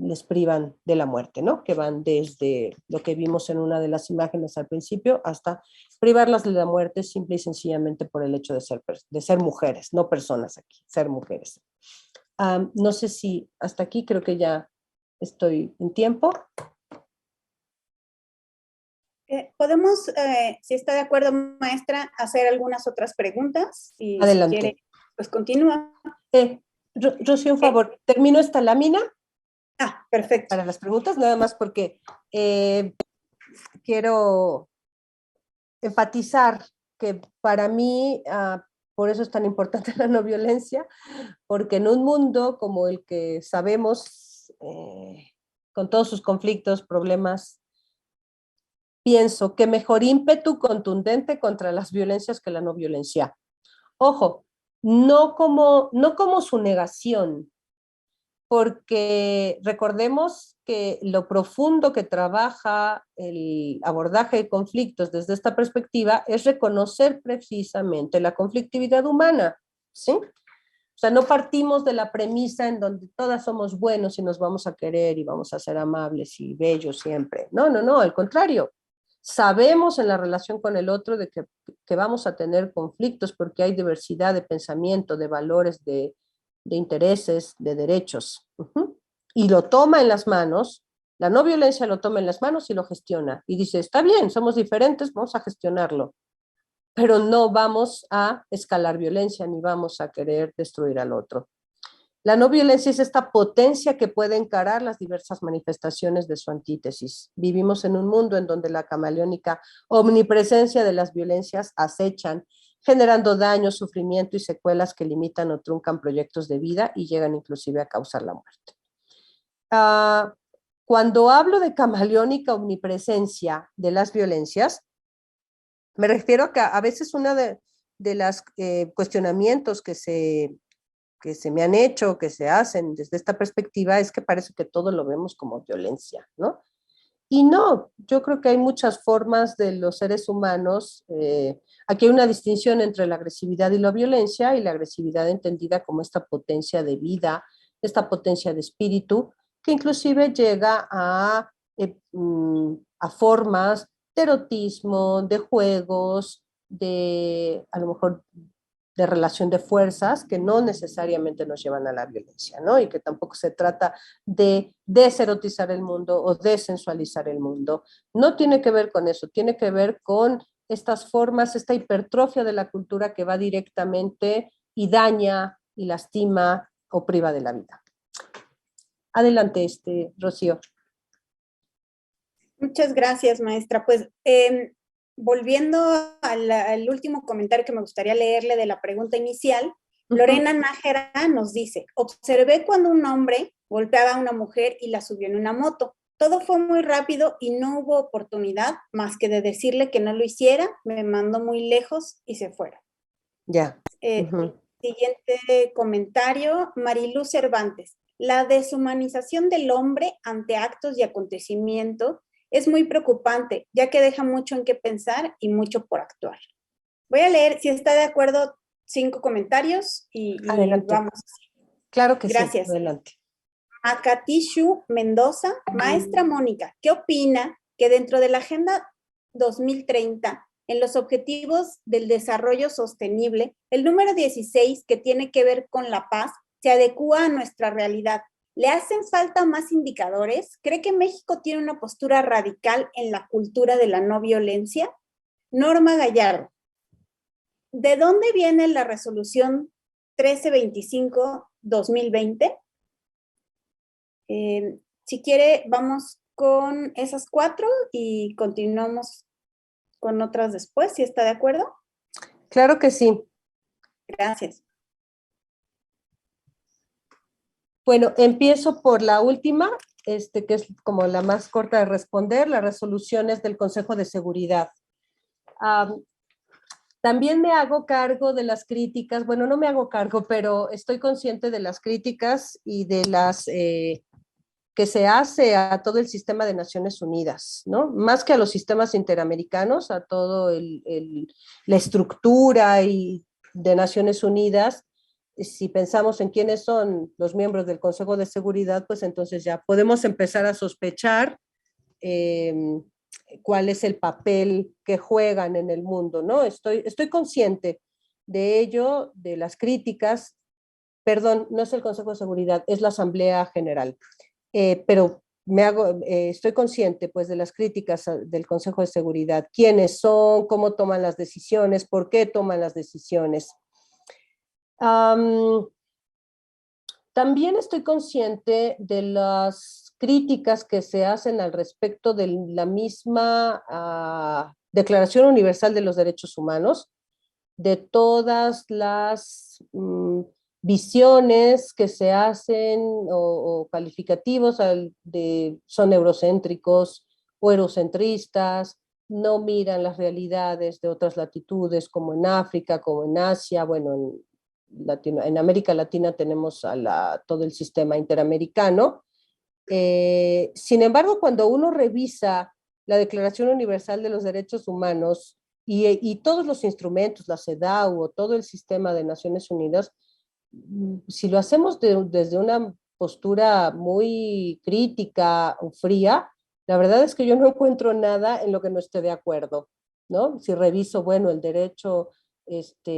les privan de la muerte, ¿no? Que van desde lo que vimos en una de las imágenes al principio hasta privarlas de la muerte simple y sencillamente por el hecho de ser mujeres, no personas aquí, ser mujeres. No sé si hasta aquí creo que ya estoy en tiempo. Podemos, si está de acuerdo, maestra, hacer algunas otras preguntas y Adelante. si quiere, pues continúa. Rocío, un favor, termino esta lámina. Perfecto. Para las preguntas, nada más porque quiero enfatizar que para mí, por eso es tan importante la no violencia, porque en un mundo como el que sabemos, con todos sus conflictos, problemas, pienso que mejor ímpetu contundente contra las violencias que la no violencia. Ojo, no como su negación, porque recordemos que lo profundo que trabaja el abordaje de conflictos desde esta perspectiva es reconocer precisamente la conflictividad humana, ¿sí? O sea, no partimos de la premisa en donde todas somos buenos y nos vamos a querer y vamos a ser amables y bellos siempre. No, al contrario. Sabemos en la relación con el otro de que vamos a tener conflictos porque hay diversidad de pensamiento, de valores, de intereses, de derechos. Y lo toma en las manos, la no violencia lo toma en las manos y lo gestiona. Y dice, está bien, somos diferentes, vamos a gestionarlo. Pero no vamos a escalar violencia ni vamos a querer destruir al otro. La no violencia es esta potencia que puede encarar las diversas manifestaciones de su antítesis. Vivimos en un mundo en donde la camaleónica omnipresencia de las violencias acechan, generando daño, sufrimiento y secuelas que limitan o truncan proyectos de vida y llegan inclusive a causar la muerte. Cuando hablo de camaleónica omnipresencia de las violencias, me refiero a que a veces uno de los cuestionamientos que se me han hecho, que se hacen desde esta perspectiva, es que parece que todo lo vemos como violencia, ¿no? Y no, yo creo que hay muchas formas de los seres humanos. Aquí hay una distinción entre la agresividad y la violencia, y la agresividad entendida como esta potencia de vida, esta potencia de espíritu, que inclusive llega a formas de erotismo, de juegos, a lo mejor de relación de fuerzas que no necesariamente nos llevan a la violencia, ¿no? Y que tampoco se trata de deserotizar el mundo o desensualizar el mundo. No tiene que ver con eso, tiene que ver con estas formas, esta hipertrofia de la cultura que va directamente y daña y lastima o priva de la vida. Adelante, Rocío. Muchas gracias, maestra. Pues volviendo al último comentario que me gustaría leerle de la pregunta inicial, Lorena Nájera nos dice, observé cuando un hombre golpeaba a una mujer y la subió en una moto. Todo fue muy rápido y no hubo oportunidad más que de decirle que no lo hiciera, me mandó muy lejos y se fuera. Ya. Siguiente comentario, Mariluz Cervantes. La deshumanización del hombre ante actos y acontecimientos es muy preocupante, ya que deja mucho en qué pensar y mucho por actuar. Voy a leer, si está de acuerdo, 5 comentarios y vamos. Claro que Gracias. Sí, adelante. Acatishu Mendoza, maestra Mónica, ¿qué opina que dentro de la Agenda 2030, en los Objetivos del Desarrollo Sostenible, el número 16, que tiene que ver con la paz, se adecúa a nuestra realidad? ¿Le hacen falta más indicadores? ¿Cree que México tiene una postura radical en la cultura de la no violencia? Norma Gallardo, ¿de dónde viene la resolución 1325-2020? Si quiere, vamos con esas 4 y continuamos con otras después, si está de acuerdo. Claro que sí. Gracias. Bueno, empiezo por la última, que es como la más corta de responder, las resoluciones del Consejo de Seguridad. También me hago cargo de las críticas, bueno, no me hago cargo, pero estoy consciente de las críticas y de las que se hace a todo el sistema de Naciones Unidas, ¿no? Más que a los sistemas interamericanos, a todo la estructura de Naciones Unidas. Si pensamos en quiénes son los miembros del Consejo de Seguridad, pues entonces ya podemos empezar a sospechar cuál es el papel que juegan en el mundo, ¿no? Estoy consciente de ello, de las críticas. Perdón, no es el Consejo de Seguridad, es la Asamblea General. Pero estoy consciente pues de las críticas del Consejo de Seguridad, quiénes son, cómo toman las decisiones, por qué toman las decisiones. También estoy consciente de las críticas que se hacen al respecto de la misma Declaración Universal de los Derechos Humanos, de todas las visiones que se hacen o calificativos son eurocéntricos o eurocentristas, no miran las realidades de otras latitudes como en África, como en Asia, bueno, en América Latina tenemos todo el sistema interamericano. Sin embargo, cuando uno revisa la Declaración Universal de los Derechos Humanos y todos los instrumentos, la CEDAW o todo el sistema de Naciones Unidas, si lo hacemos desde una postura muy crítica o fría, la verdad es que yo no encuentro nada en lo que no esté de acuerdo, ¿no? Si reviso, bueno, el derecho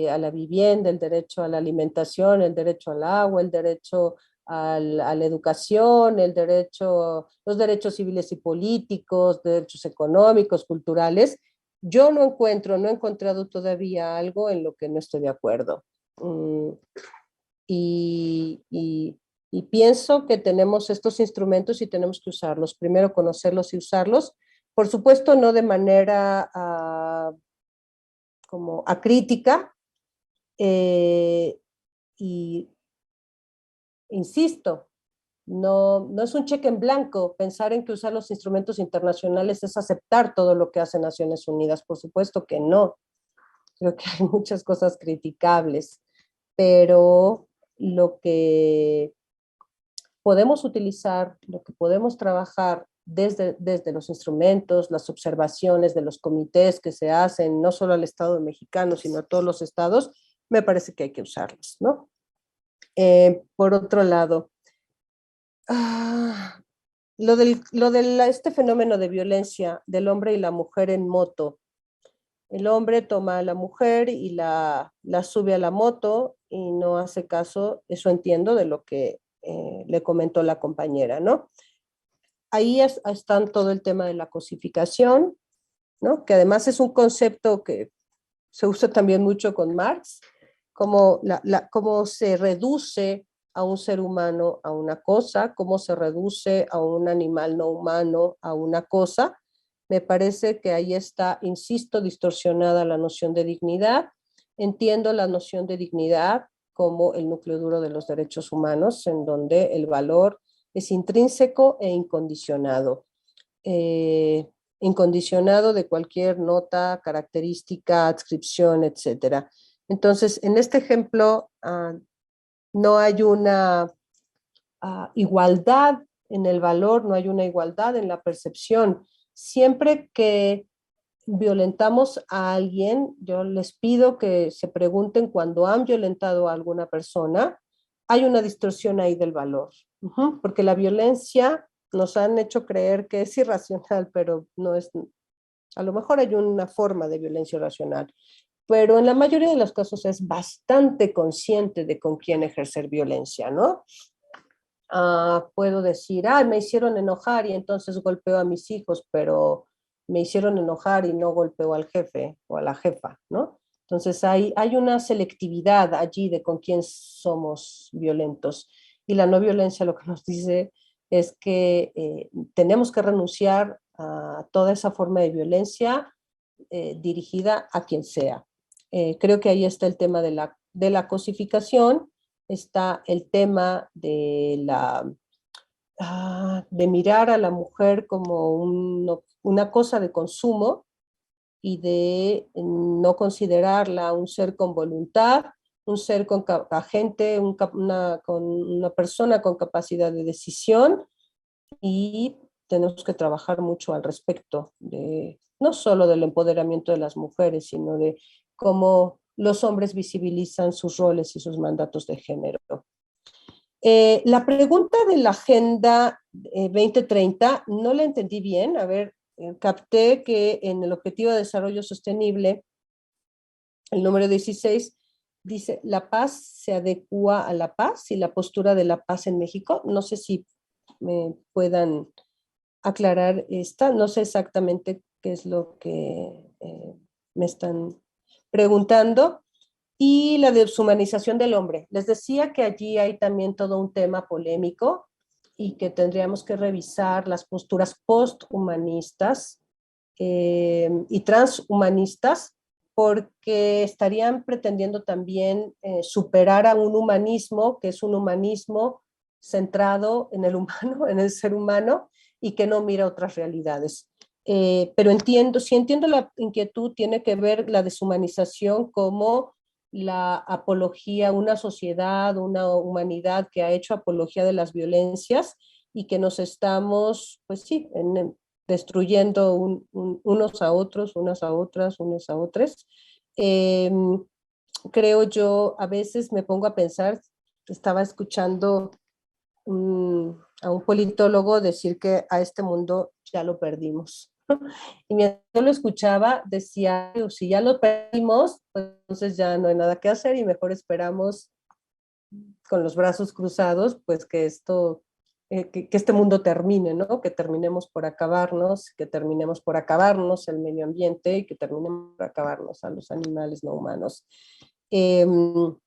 a la vivienda, el derecho a la alimentación, el derecho al agua, el derecho a la educación, los derechos civiles y políticos, derechos económicos, culturales, yo no he encontrado todavía algo en lo que no estoy de acuerdo. Y pienso que tenemos estos instrumentos y tenemos que usarlos. Primero conocerlos y usarlos. Por supuesto, no de manera como acrítica. Y insisto, no es un cheque en blanco. Pensar en que usar los instrumentos internacionales es aceptar todo lo que hace Naciones Unidas. Por supuesto que no. Creo que hay muchas cosas criticables, pero lo que podemos utilizar, lo que podemos trabajar desde los instrumentos, las observaciones de los comités que se hacen, no solo al Estado mexicano, sino a todos los estados, me parece que hay que usarlos, ¿no? Por otro lado, este fenómeno de violencia del hombre y la mujer en moto. El hombre toma a la mujer y la sube a la moto y no hace caso, eso entiendo de lo que le comentó la compañera, ¿no? Ahí están todo el tema de la cosificación, ¿no? Que además es un concepto que se usa también mucho con Marx, cómo se reduce a un ser humano a una cosa, cómo se reduce a un animal no humano a una cosa, Me parece que ahí está, insisto, distorsionada la noción de dignidad. Entiendo la noción de dignidad como el núcleo duro de los derechos humanos, en donde el valor es intrínseco e incondicionado. Incondicionado de cualquier nota, característica, adscripción, etcétera. Entonces, en este ejemplo, no hay una igualdad en el valor, no hay una igualdad en la percepción. Siempre que violentamos a alguien, yo les pido que se pregunten cuando han violentado a alguna persona, hay una distorsión ahí del valor, porque la violencia nos han hecho creer que es irracional, pero no es, a lo mejor hay una forma de violencia irracional, pero en la mayoría de los casos es bastante consciente de con quién ejercer violencia, ¿no? Puedo decir, me hicieron enojar y entonces golpeo a mis hijos, pero me hicieron enojar y no golpeo al jefe o a la jefa, ¿no? Entonces hay una selectividad allí de con quién somos violentos. Y la no violencia lo que nos dice es que tenemos que renunciar a toda esa forma de violencia dirigida a quien sea. Creo que ahí está el tema de la cosificación, está el tema de mirar a la mujer como una cosa de consumo y de no considerarla un ser con voluntad, un ser con agente, con una persona con capacidad de decisión, y tenemos que trabajar mucho al respecto de no solo del empoderamiento de las mujeres, sino de cómo los hombres visibilizan sus roles y sus mandatos de género. La pregunta de la Agenda 2030 no la entendí bien. A ver, capté que en el Objetivo de Desarrollo Sostenible, el número 16, dice, la paz se adecua a la paz y la postura de la paz en México. No sé si me puedan aclarar esta. No sé exactamente qué es lo que me están preguntando. Y la deshumanización del hombre. Les decía que allí hay también todo un tema polémico y que tendríamos que revisar las posturas posthumanistas y transhumanistas, porque estarían pretendiendo también superar a un humanismo que es un humanismo centrado en el humano, en el ser humano, y que no mira otras realidades. Pero si entiendo la inquietud, tiene que ver la deshumanización como la apología, una sociedad, una humanidad que ha hecho apología de las violencias y que nos estamos, pues sí, destruyendo unos a otros, unas a otras, unos a otros. Creo yo, a veces me pongo a pensar, estaba escuchando a un politólogo decir que a este mundo ya lo perdimos. Y mientras yo lo escuchaba, decía, si ya lo perdimos, pues entonces ya no hay nada que hacer y mejor esperamos con los brazos cruzados, pues que este mundo termine, ¿no? Que terminemos por acabarnos, que terminemos por acabarnos el medio ambiente y que terminemos por acabarnos a los animales no humanos. Creo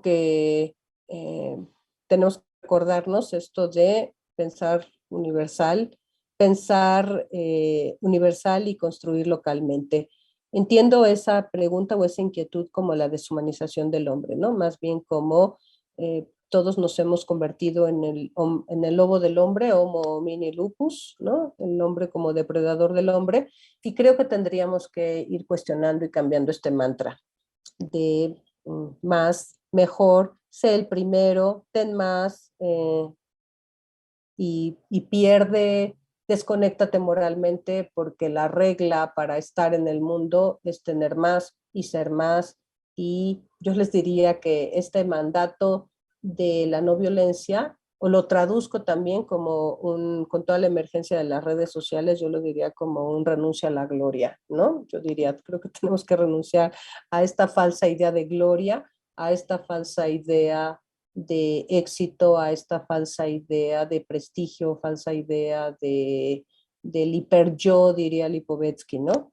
que tenemos que recordarnos esto de pensar universal y construir localmente. Entiendo esa pregunta o esa inquietud como la deshumanización del hombre, ¿no? Más bien como todos nos hemos convertido en el lobo del hombre, Homo homini lupus, ¿no? El hombre como depredador del hombre, y creo que tendríamos que ir cuestionando y cambiando este mantra de más, mejor, sé el primero, ten más, y desconéctate moralmente, porque la regla para estar en el mundo es tener más y ser más. Y yo les diría que este mandato de la no violencia, o lo traduzco también como con toda la emergencia de las redes sociales, yo lo diría como un renuncia a la gloria, ¿no? Yo diría, creo que tenemos que renunciar a esta falsa idea de gloria, a esta falsa idea de éxito, a esta falsa idea de prestigio, falsa idea del hiper yo, diría Lipovetsky, ¿no?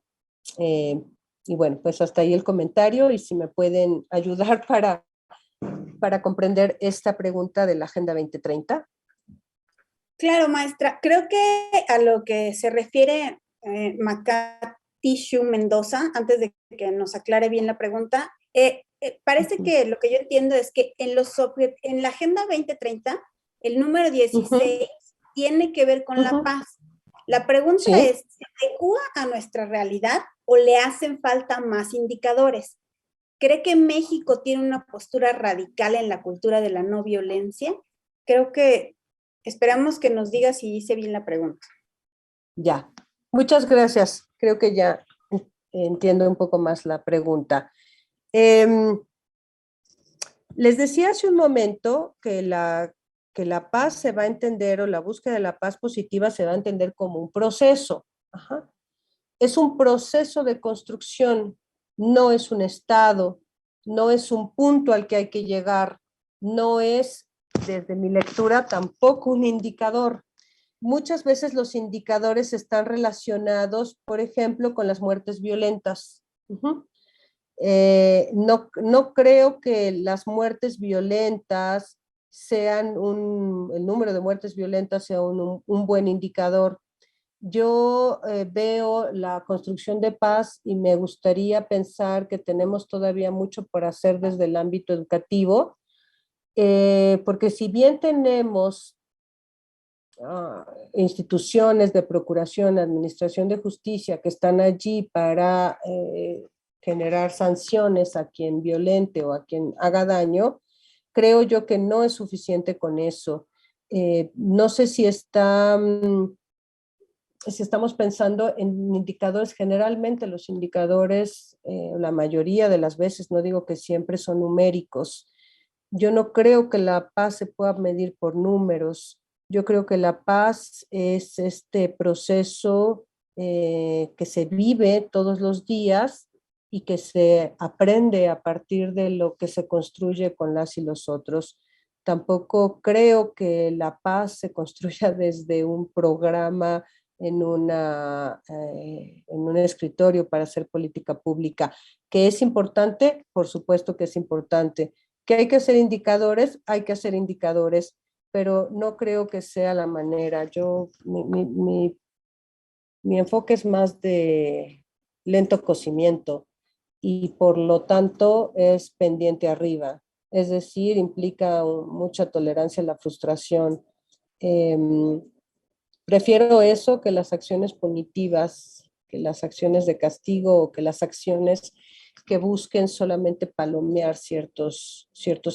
Eh, y bueno, pues hasta ahí el comentario, y si me pueden ayudar para comprender esta pregunta de la Agenda 2030. Claro, maestra. Creo que a lo que se refiere Macatishu Mendoza, antes de que nos aclare bien la pregunta, parece Ujú, que lo que yo entiendo es que en la Agenda 2030, el número ujú, 16 tiene que ver con la ujú. paz. La pregunta Sí. es, ¿se adecua a nuestra realidad o le hacen falta más indicadores? ¿Cree que México tiene una postura radical en la cultura de la no violencia? Creo que esperamos que nos diga si hice bien la pregunta. Ya, muchas gracias. Creo que ya entiendo un poco más la pregunta. Em, Les decía hace un momento que la paz se va a entender o la búsqueda de la paz positiva se va a entender como un proceso. Ajá. Es un proceso de construcción, no es un estado, no es un punto al que hay que llegar, no es, desde mi lectura, tampoco un indicador. Muchas veces los indicadores están relacionados, por ejemplo, con las muertes violentas. Uh-huh. No creo que las muertes violentas sean el número de muertes violentas sea un buen indicador. Yo veo la construcción de paz y me gustaría pensar que tenemos todavía mucho por hacer desde el ámbito educativo, porque si bien tenemos instituciones de procuración, administración de justicia que están allí para generar sanciones a quien violente o a quien haga daño, creo yo que no es suficiente con eso. No sé si estamos pensando en indicadores, generalmente los indicadores, la mayoría de las veces, no digo que siempre son numéricos. Yo no creo que la paz se pueda medir por números. Yo creo que la paz es este proceso que se vive todos los días y que se aprende a partir de lo que se construye con las y los otros. Tampoco creo que la paz se construya desde un programa en un escritorio para hacer política pública. ¿Que es importante? Por supuesto que es importante. ¿Que hay que hacer indicadores? Hay que hacer indicadores, pero no creo que sea la manera. Mi enfoque es más de lento cocimiento y por lo tanto es pendiente arriba. Es decir, implica mucha tolerancia a la frustración. Eh, Prefiero eso que las acciones punitivas, que las acciones de castigo o que las acciones que busquen solamente palomear ciertos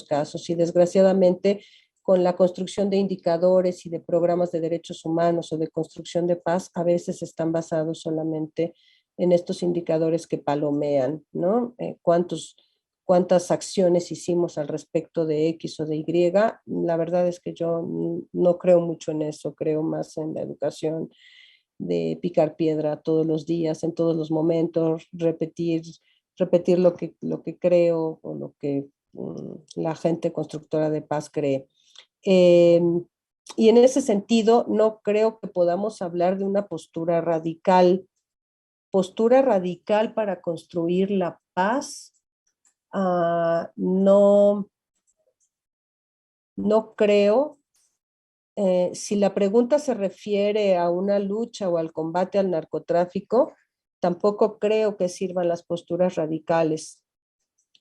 casos. Y desgraciadamente, con la construcción de indicadores y de programas de derechos humanos o de construcción de paz, a veces están basados solamente en estos indicadores que palomean, ¿no? ¿Cuántas acciones hicimos al respecto de X o de Y? La verdad es que yo no creo mucho en eso, creo más en la educación de picar piedra todos los días, en todos los momentos, repetir lo que creo o lo que la gente constructora de paz cree. Eh, y en ese sentido, no creo que podamos hablar de una postura radical para construir la paz. No, no creo. Si la pregunta se refiere a una lucha o al combate al narcotráfico, tampoco creo que sirvan las posturas radicales,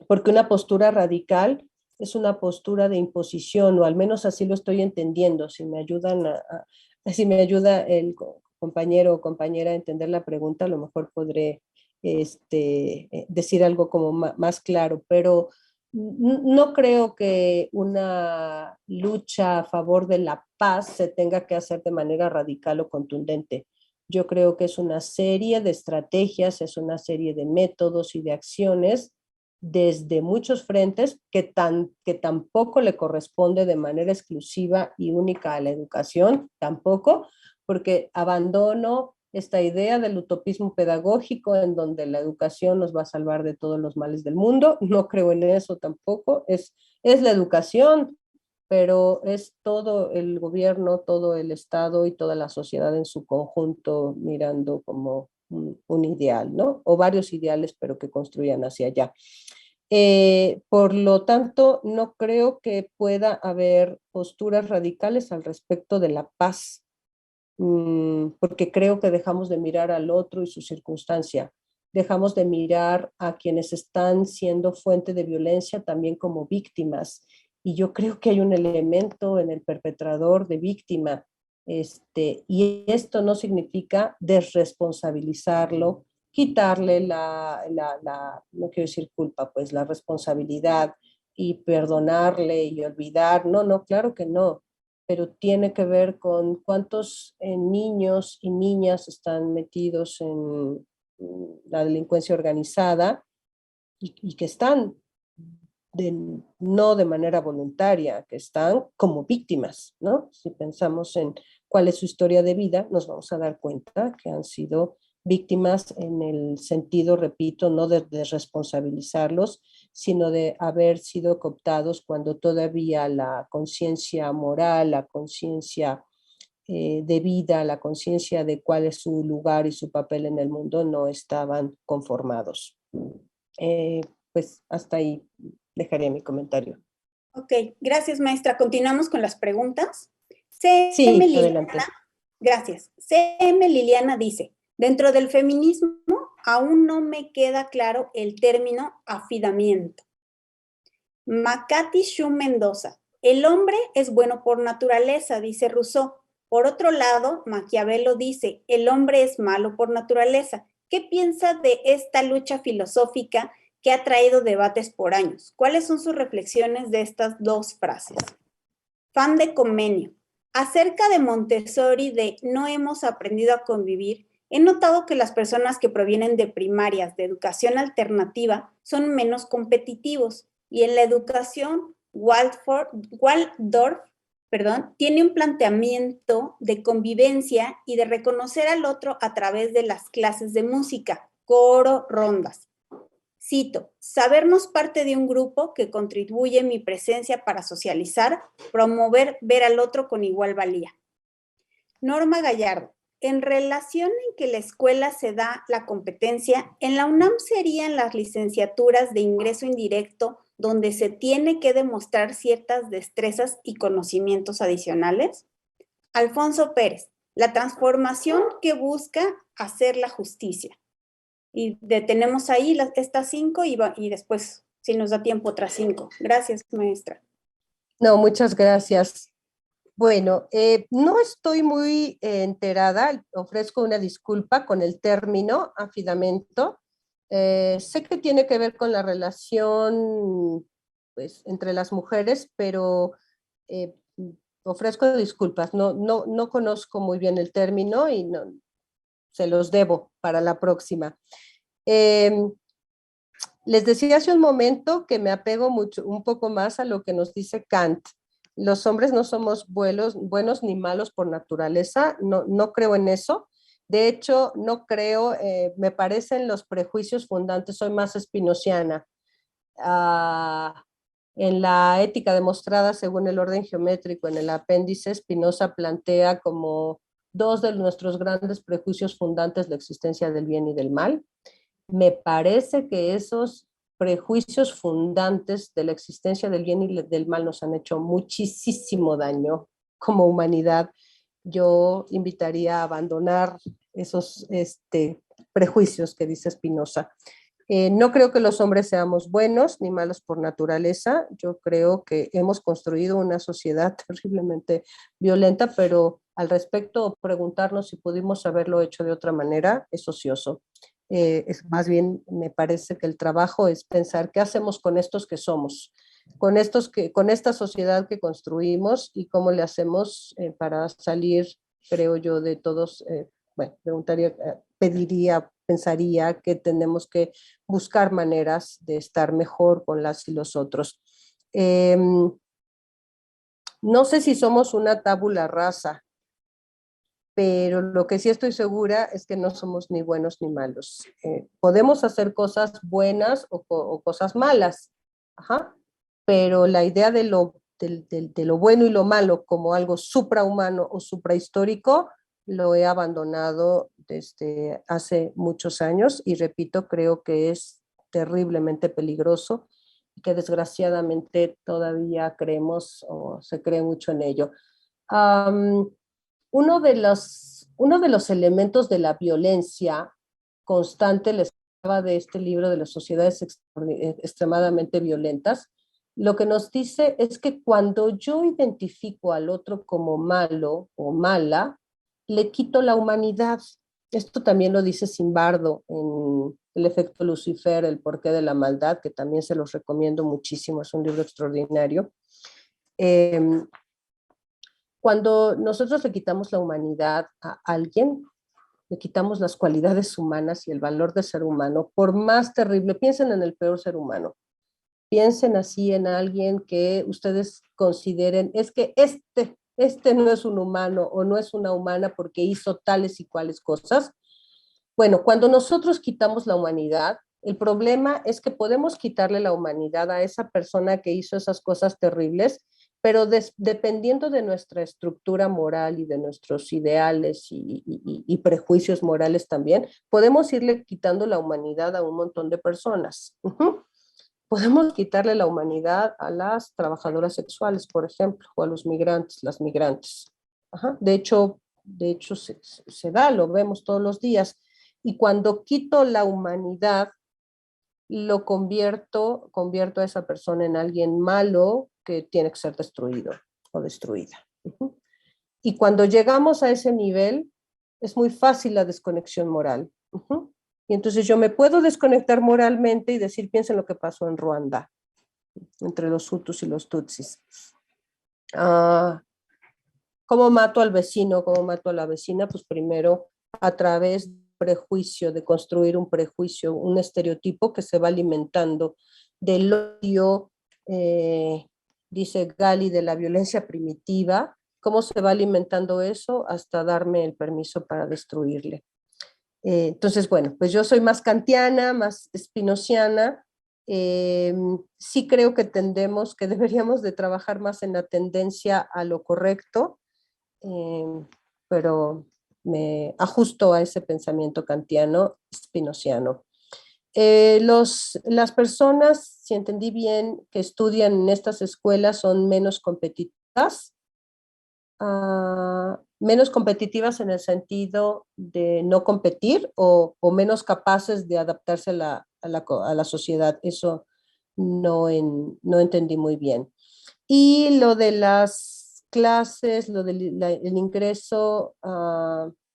porque una postura radical es una postura de imposición, o al menos así lo estoy entendiendo. Si me ayudan si me ayuda el compañero o compañera a entender la pregunta, a lo mejor podré decir algo como más claro, pero no creo que una lucha a favor de la paz se tenga que hacer de manera radical o contundente. Yo creo que es una serie de estrategias, es una serie de métodos y de acciones desde muchos frentes que tampoco le corresponde de manera exclusiva y única a la educación, tampoco, porque abandono esta idea del utopismo pedagógico en donde la educación nos va a salvar de todos los males del mundo. No creo en eso tampoco. Es la educación, pero es todo el gobierno, todo el Estado y toda la sociedad en su conjunto mirando como un ideal, ¿no? O varios ideales, pero que construyan hacia allá. Por lo tanto, no creo que pueda haber posturas radicales al respecto de la paz, porque creo que dejamos de mirar al otro y su circunstancia. Dejamos de mirar a quienes están siendo fuente de violencia también como víctimas. Y yo creo que hay un elemento en el perpetrador de víctima, y esto no significa desresponsabilizarlo, quitarle no quiero decir culpa, pues la responsabilidad y perdonarle y olvidar. No, no, claro que no, pero tiene que ver con cuántos niños y niñas están metidos en la delincuencia organizada y que están no de manera voluntaria, que están como víctimas, ¿no? Si pensamos en cuál es su historia de vida, nos vamos a dar cuenta que han sido víctimas en el sentido, repito, no de responsabilizarlos, sino de haber sido cooptados cuando todavía la conciencia moral, la conciencia de vida, la conciencia de cuál es su lugar y su papel en el mundo no estaban conformados. Pues hasta ahí dejaría mi comentario. Ok, gracias maestra. Continuamos con las preguntas. CM Sí, Liliana, adelante. gracias. CM Liliana dice, dentro del feminismo aún no me queda claro el término afidamiento. Makati Shu Mendoza, el hombre es bueno por naturaleza, dice Rousseau. Por otro lado, Maquiavelo dice, el hombre es malo por naturaleza. ¿Qué piensa de esta lucha filosófica que ha traído debates por años? ¿Cuáles son sus reflexiones de estas dos frases? Fan de Comenio. Acerca de Montessori de no hemos aprendido a convivir, he notado que las personas que provienen de primarias de educación alternativa son menos competitivos y en la educación Waldorf, tiene un planteamiento de convivencia y de reconocer al otro a través de las clases de música, coro, rondas. Cito, sabernos parte de un grupo que contribuye mi presencia para socializar, promover ver al otro con igual valía. Norma Gallardo, en relación en que la escuela se da la competencia, en la UNAM serían las licenciaturas de ingreso indirecto donde se tiene que demostrar ciertas destrezas y conocimientos adicionales. Alfonso Pérez, la transformación que busca hacer la justicia. Y detenemos ahí estas 5 y después, si nos da tiempo, otras 5. Gracias, maestra. No, muchas gracias. Bueno, no estoy muy enterada, ofrezco una disculpa con el término afidamento. Sé que tiene que ver con la relación pues, entre las mujeres, pero eh, ofrezco disculpas. No conozco muy bien el término y no, se los debo para la próxima. Les decía hace un momento que me apego un poco más a lo que nos dice Kant. Los hombres no somos buenos ni malos por naturaleza, no creo en eso. De hecho, no creo, me parecen los prejuicios fundantes, soy más espinociana. En la ética demostrada según el orden geométrico, en el apéndice, Spinoza plantea como dos de nuestros grandes prejuicios fundantes la existencia del bien y del mal. Me parece que esos prejuicios fundantes de la existencia del bien y del mal nos han hecho muchísimo daño como humanidad. Yo invitaría a abandonar esos prejuicios que dice Spinoza. No creo que los hombres seamos buenos ni malos por naturaleza. Yo creo que hemos construido una sociedad terriblemente violenta, pero al respecto, preguntarnos si pudimos haberlo hecho de otra manera es ocioso. Más bien me parece que el trabajo es pensar qué hacemos con estos que somos, con esta sociedad que construimos y cómo le hacemos para salir, creo yo, de todos, bueno, preguntaría, pediría, pensaría que tenemos que buscar maneras de estar mejor con las y los otros. No sé si somos una tabula rasa, pero lo que sí estoy segura es que no somos ni buenos ni malos. Podemos hacer cosas buenas o cosas malas, ajá, pero la idea de lo bueno y lo malo como algo suprahumano o suprahistórico lo he abandonado desde hace muchos años y repito, creo que es terriblemente peligroso que desgraciadamente todavía creemos o se cree mucho en ello. Um, uno de los elementos de la violencia constante, les hablaba de este libro de las sociedades extremadamente violentas, lo que nos dice es que cuando yo identifico al otro como malo o mala, le quito la humanidad. Esto también lo dice Zimbardo en El efecto Lucifer, El porqué de la maldad, que también se los recomiendo muchísimo, es un libro extraordinario. Eh, Cuando nosotros le quitamos la humanidad a alguien, le quitamos las cualidades humanas y el valor de ser humano, por más terrible, piensen en el peor ser humano, piensen así en alguien que ustedes consideren, es que este no es un humano o no es una humana porque hizo tales y cuales cosas. Bueno, cuando nosotros quitamos la humanidad, el problema es que podemos quitarle la humanidad a esa persona que hizo esas cosas terribles, pero dependiendo de nuestra estructura moral y de nuestros ideales y prejuicios morales también, podemos irle quitando la humanidad a un montón de personas. Podemos quitarle la humanidad a las trabajadoras sexuales, por ejemplo, o a los migrantes, las migrantes. De hecho se da, lo vemos todos los días. Y cuando quito la humanidad, lo convierto a esa persona en alguien malo que tiene que ser destruido o destruida. Y cuando llegamos a ese nivel, es muy fácil la desconexión moral. Y entonces yo me puedo desconectar moralmente y decir, piensen lo que pasó en Ruanda, entre los Hutus y los Tutsis. ¿Cómo mato al vecino? ¿Cómo mato a la vecina? Pues primero a través del prejuicio, de construir un prejuicio, un estereotipo que se va alimentando del odio, dice Gali, de la violencia primitiva. ¿Cómo se va alimentando eso? Hasta darme el permiso para destruirle. Entonces, bueno, pues yo soy más kantiana, más spinociana. Sí creo que deberíamos de trabajar más en la tendencia a lo correcto, pero me ajusto a ese pensamiento kantiano, spinociano. Las personas, si entendí bien, que estudian en estas escuelas son menos competitivas en el sentido de no competir o menos capaces de adaptarse a la sociedad. Eso no entendí muy bien. Y lo de las clases, lo del el ingreso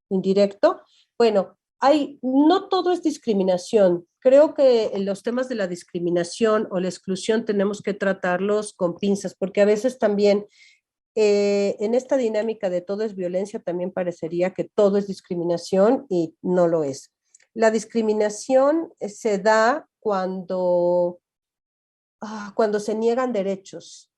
indirecto, bueno, no todo es discriminación. Creo que en los temas de la discriminación o la exclusión tenemos que tratarlos con pinzas, porque a veces también en esta dinámica de todo es violencia también parecería que todo es discriminación y no lo es. La discriminación se da cuando se niegan derechos,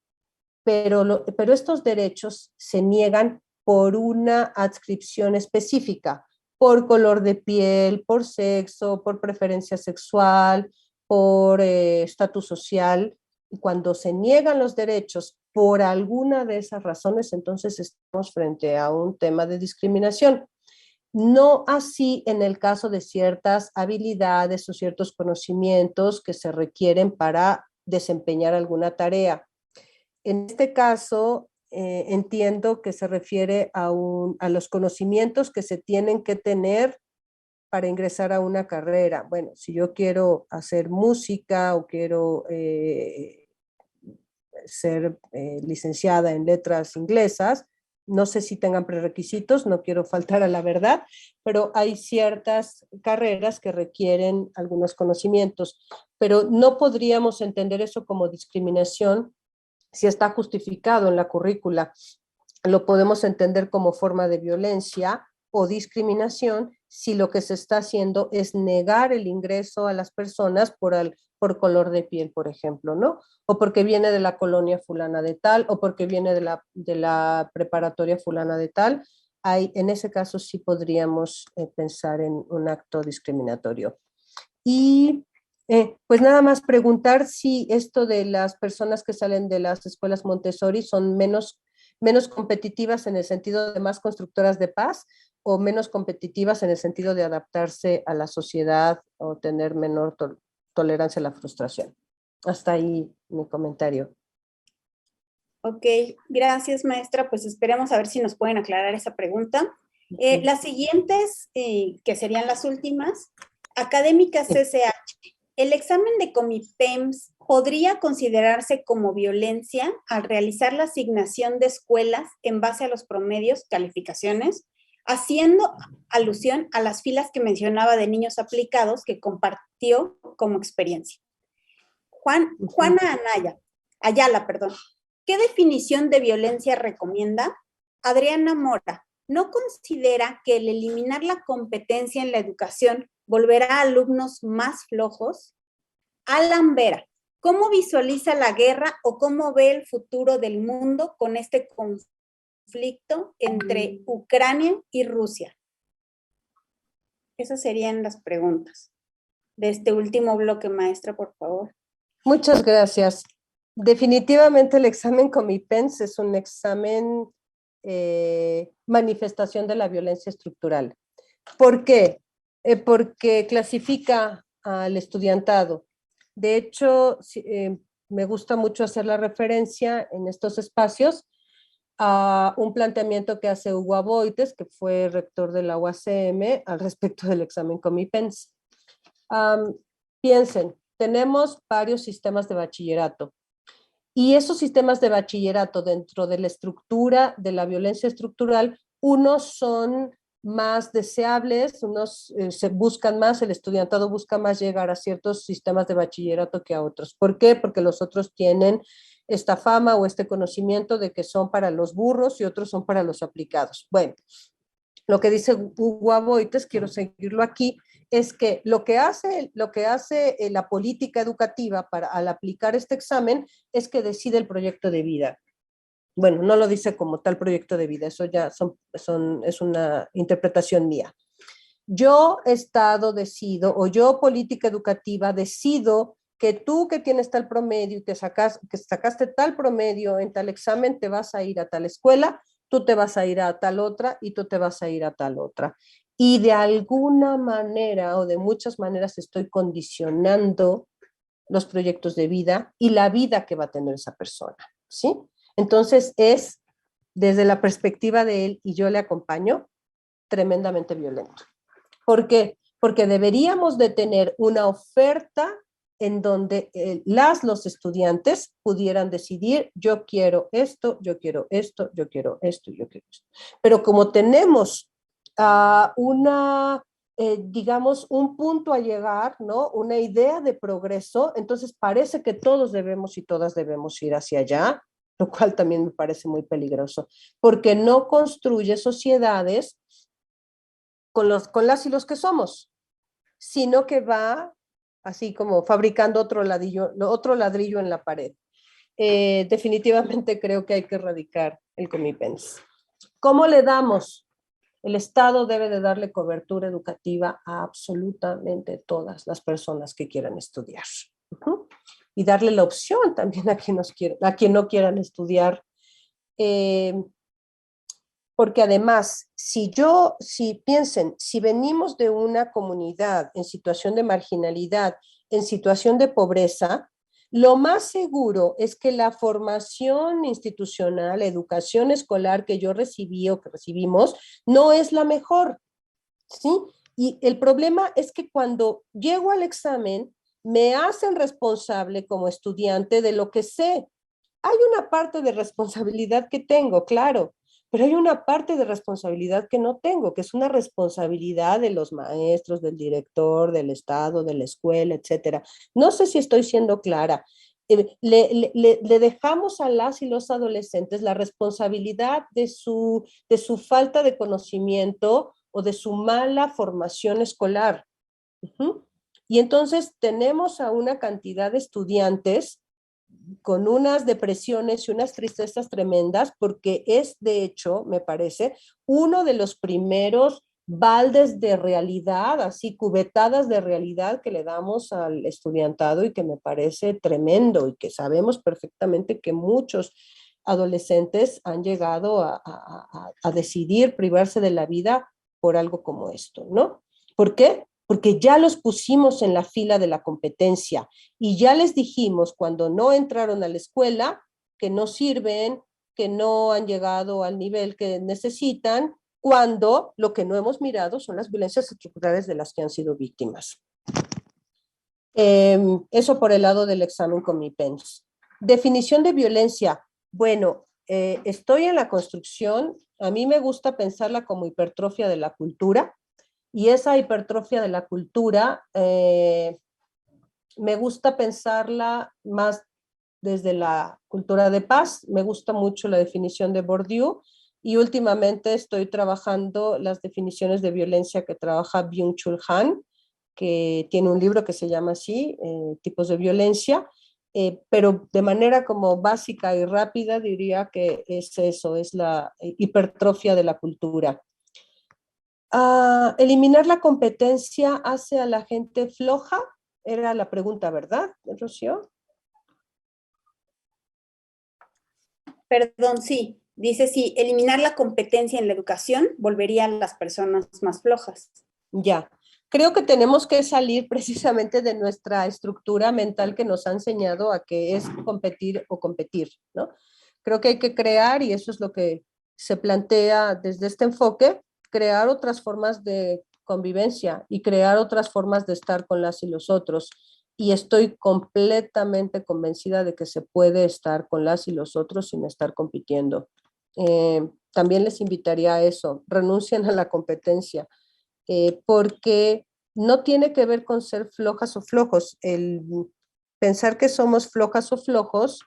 pero estos derechos se niegan por una adscripción específica, por color de piel, por sexo, por preferencia sexual, por estatus social. Y cuando se niegan los derechos por alguna de esas razones, entonces estamos frente a un tema de discriminación. No así en el caso de ciertas habilidades o ciertos conocimientos que se requieren para desempeñar alguna tarea. En este caso, entiendo que se refiere a los conocimientos que se tienen que tener para ingresar a una carrera. Bueno, si yo quiero hacer música o quiero ser licenciada en letras inglesas, no sé si tengan prerequisitos, no quiero faltar a la verdad, pero hay ciertas carreras que requieren algunos conocimientos, pero no podríamos entender eso como discriminación si está justificado en la currícula. Lo podemos entender como forma de violencia o discriminación si lo que se está haciendo es negar el ingreso a las personas por color de piel, por ejemplo, ¿no? O porque viene de la colonia fulana de tal, o porque viene de la preparatoria fulana de tal. En ese caso sí podríamos pensar en un acto discriminatorio. Y pues nada más preguntar si esto de las personas que salen de las escuelas Montessori son menos competitivas en el sentido de más constructoras de paz o menos competitivas en el sentido de adaptarse a la sociedad o tener menor tolerancia a la frustración. Hasta ahí mi comentario. Ok, gracias maestra, pues esperemos a ver si nos pueden aclarar esa pregunta. Las siguientes, que serían las últimas, académicas CCH, ¿el examen de Comipems podría considerarse como violencia al realizar la asignación de escuelas en base a los promedios, calificaciones, haciendo alusión a las filas que mencionaba de niños aplicados que compartió como experiencia? Juana Ayala, perdón. ¿Qué definición de violencia recomienda? Adriana Mora, ¿no considera que el eliminar la competencia en la educación volverá a alumnos más flojos? Alan Vera, ¿cómo visualiza la guerra o cómo ve el futuro del mundo con este conflicto entre Ucrania y Rusia? Esas serían las preguntas de este último bloque, maestra, por favor. Muchas gracias. Definitivamente el examen Comipens es un examen manifestación de la violencia estructural. ¿Por qué? Porque clasifica al estudiantado. De hecho, me gusta mucho hacer la referencia en estos espacios a un planteamiento que hace Hugo Aboites, que fue rector de la UACM, al respecto del examen Comipens. Piensen, tenemos varios sistemas de bachillerato y esos sistemas de bachillerato dentro de la estructura de la violencia estructural, unos son más deseables, unos se buscan más, el estudiantado busca más llegar a ciertos sistemas de bachillerato que a otros. ¿Por qué? Porque los otros tienen esta fama o este conocimiento de que son para los burros y otros son para los aplicados. Bueno, lo que dice Hugo Aboites, quiero seguirlo aquí, es que lo que hace la política educativa al aplicar este examen es que decide el proyecto de vida. Bueno, no lo dice como tal proyecto de vida, eso ya es una interpretación mía. Yo decido, o yo política educativa decido que tú que tienes tal promedio y que sacaste tal promedio en tal examen, te vas a ir a tal escuela, tú te vas a ir a tal otra y tú te vas a ir a tal otra. Y de alguna manera o de muchas maneras estoy condicionando los proyectos de vida y la vida que va a tener esa persona, ¿sí? Entonces es, desde la perspectiva de él, y yo le acompaño, tremendamente violento. ¿Por qué? Porque deberíamos de tener una oferta en donde los estudiantes pudieran decidir, yo quiero esto, yo quiero esto, yo quiero esto, yo quiero esto. Pero como tenemos digamos, un punto a llegar, ¿no? Una idea de progreso, entonces parece que todos debemos y todas debemos ir hacia allá, lo cual también me parece muy peligroso, porque no construye sociedades con las y los que somos, sino que va así como fabricando otro ladrillo en la pared. Definitivamente creo que hay que erradicar el Comipens. ¿Cómo le damos? El Estado debe de darle cobertura educativa a absolutamente todas las personas que quieran estudiar. Y darle la opción también a quien no quieran estudiar. Porque además, si piensen, si venimos de una comunidad en situación de marginalidad, en situación de pobreza, lo más seguro es que la formación institucional, la educación escolar que yo recibí o que recibimos, no es la mejor, ¿sí? Y el problema es que cuando llego al examen, me hacen responsable como estudiante de lo que sé. Hay una parte de responsabilidad que tengo, claro, pero hay una parte de responsabilidad que no tengo, que es una responsabilidad de los maestros, del director, del Estado, de la escuela, etcétera. No sé si estoy siendo clara. Le dejamos a las y los adolescentes la responsabilidad de su falta de conocimiento o de su mala formación escolar. Y entonces tenemos a una cantidad de estudiantes con unas depresiones y unas tristezas tremendas, porque es, de hecho, me parece, uno de los primeros baldes de realidad, así cubetadas de realidad que le damos al estudiantado y que me parece tremendo y que sabemos perfectamente que muchos adolescentes han llegado a decidir privarse de la vida por algo como esto, ¿no? ¿Por qué? porque ya los pusimos en la fila de la competencia y ya les dijimos cuando no entraron a la escuela que no sirven, que no han llegado al nivel que necesitan, cuando lo que no hemos mirado son las violencias estructurales de las que han sido víctimas. Eso por el lado del examen con mi PENS. Definición de violencia. Bueno, estoy en la construcción. A mí me gusta pensarla como hipertrofia de la cultura, y esa hipertrofia de la cultura me gusta pensarla más desde la cultura de paz. Me gusta mucho la definición de Bourdieu, y últimamente estoy trabajando las definiciones de violencia que trabaja Byung-Chul Han, que tiene un libro que se llama así, Tipos de Violencia, pero de manera como básica y rápida diría que es eso, es la hipertrofia de la cultura. ¿Eliminar la competencia hace a la gente floja? Era la pregunta, ¿verdad, Rocío? Perdón, sí. Dice, sí, eliminar la competencia en la educación volvería a las personas más flojas. Ya. Creo que tenemos que salir precisamente de nuestra estructura mental que nos ha enseñado a que es competir o competir, ¿no? Creo que hay que crear, y eso es lo que se plantea desde este enfoque, crear otras formas de convivencia y crear otras formas de estar con las y los otros. Y estoy completamente convencida de que se puede estar con las y los otros sin estar compitiendo. También les invitaría a eso, renuncien a la competencia, porque no tiene que ver con ser flojas o flojos. El pensar que somos flojas o flojos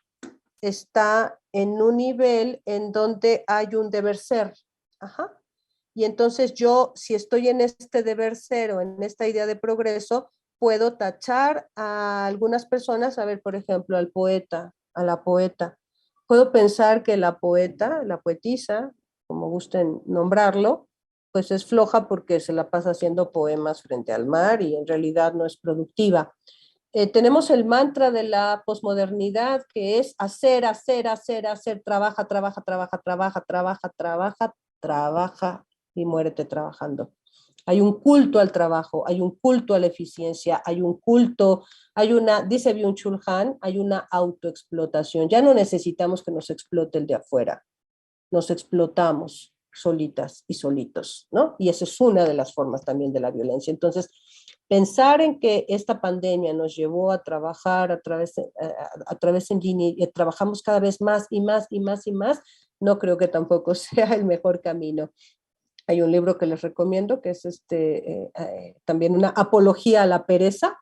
está en un nivel en donde hay un deber ser. Ajá. Y entonces yo, si estoy en este deber ser o en esta idea de progreso, puedo tachar a algunas personas, a ver, por ejemplo, al poeta, a la poeta. Puedo pensar que la poeta, la poetisa, como gusten nombrarlo, pues es floja porque se la pasa haciendo poemas frente al mar y en realidad no es productiva. Tenemos el mantra de la posmodernidad, que es hacer, hacer, hacer, hacer, trabaja, trabaja, trabaja, trabaja, trabaja, trabaja, trabaja y muérete trabajando. Hay un culto al trabajo, hay un culto a la eficiencia, hay un culto, hay una, dice Byung-Chul Han, hay una autoexplotación. Ya no necesitamos que nos explote el de afuera, nos explotamos solitas y solitos, ¿no? Y esa es una de las formas también de la violencia. Entonces, pensar en que esta pandemia nos llevó a trabajar a través en línea y trabajamos cada vez más y más y más y más, no creo que tampoco sea el mejor camino. Hay un libro que les recomiendo que es también una apología a la pereza,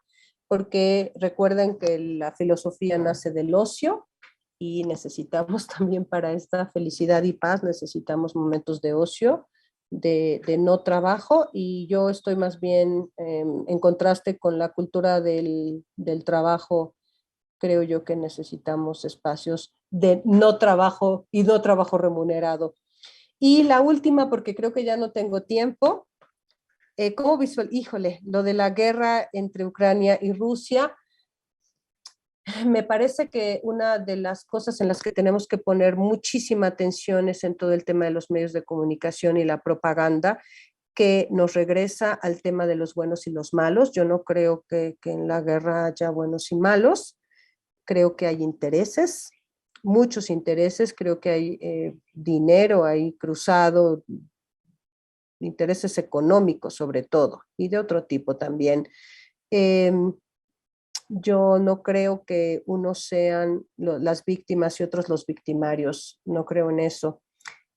porque recuerden que la filosofía nace del ocio y necesitamos también para esta felicidad y paz, necesitamos momentos de ocio, de no trabajo, y yo estoy más bien en contraste con la cultura del trabajo. Creo yo que necesitamos espacios de no trabajo y no trabajo remunerado. Y la última, porque creo que ya no tengo tiempo, ¿cómo visual? Híjole, lo de la guerra entre Ucrania y Rusia, me parece que una de las cosas en las que tenemos que poner muchísima atención es en todo el tema de los medios de comunicación y la propaganda, que nos regresa al tema de los buenos y los malos. Yo no creo que en la guerra haya buenos y malos, creo que hay intereses, muchos intereses, creo que hay dinero ahí cruzado, intereses económicos sobre todo, y de otro tipo también. Eh, yo no creo que unos sean las víctimas y otros los victimarios, no creo en eso.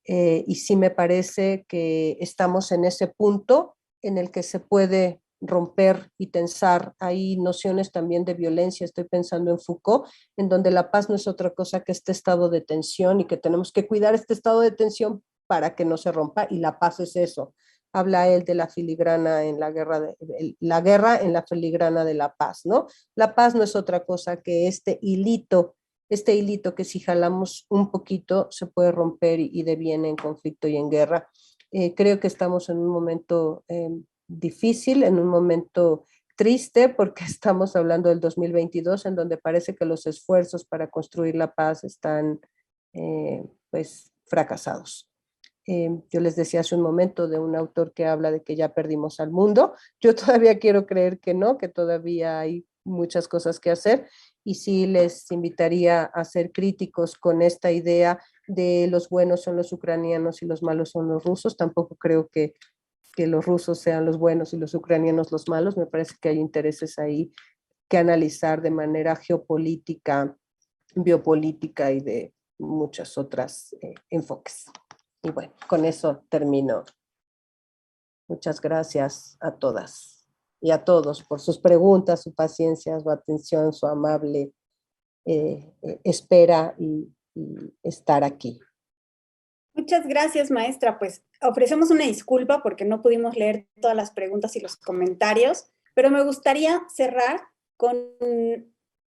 Y sí me parece que estamos en ese punto en el que se puede romper y tensar. Hay nociones también de violencia, estoy pensando en Foucault, en donde la paz no es otra cosa que este estado de tensión y que tenemos que cuidar este estado de tensión para que no se rompa, y la paz es eso. Habla él de la filigrana en la guerra, la guerra en la filigrana de la paz, ¿no? La paz no es otra cosa que este hilito que si jalamos un poquito se puede romper y deviene en conflicto y en guerra. Creo que estamos en un momento difícil, en un momento triste, porque estamos hablando del 2022, en donde parece que los esfuerzos para construir la paz están pues fracasados. Yo les decía hace un momento de un autor que habla de que ya perdimos al mundo. Yo todavía quiero creer que no, que todavía hay muchas cosas que hacer, y sí les invitaría a ser críticos con esta idea de los buenos son los ucranianos y los malos son los rusos. Tampoco creo que los rusos sean los buenos y los ucranianos los malos. Me parece que hay intereses ahí que analizar de manera geopolítica, biopolítica y de muchas otras enfoques. Y bueno, con eso termino. Muchas gracias a todas y a todos por sus preguntas, su paciencia, su atención, su amable espera y estar aquí. Muchas gracias, maestra. Pues ofrecemos una disculpa porque no pudimos leer todas las preguntas y los comentarios, pero me gustaría cerrar con...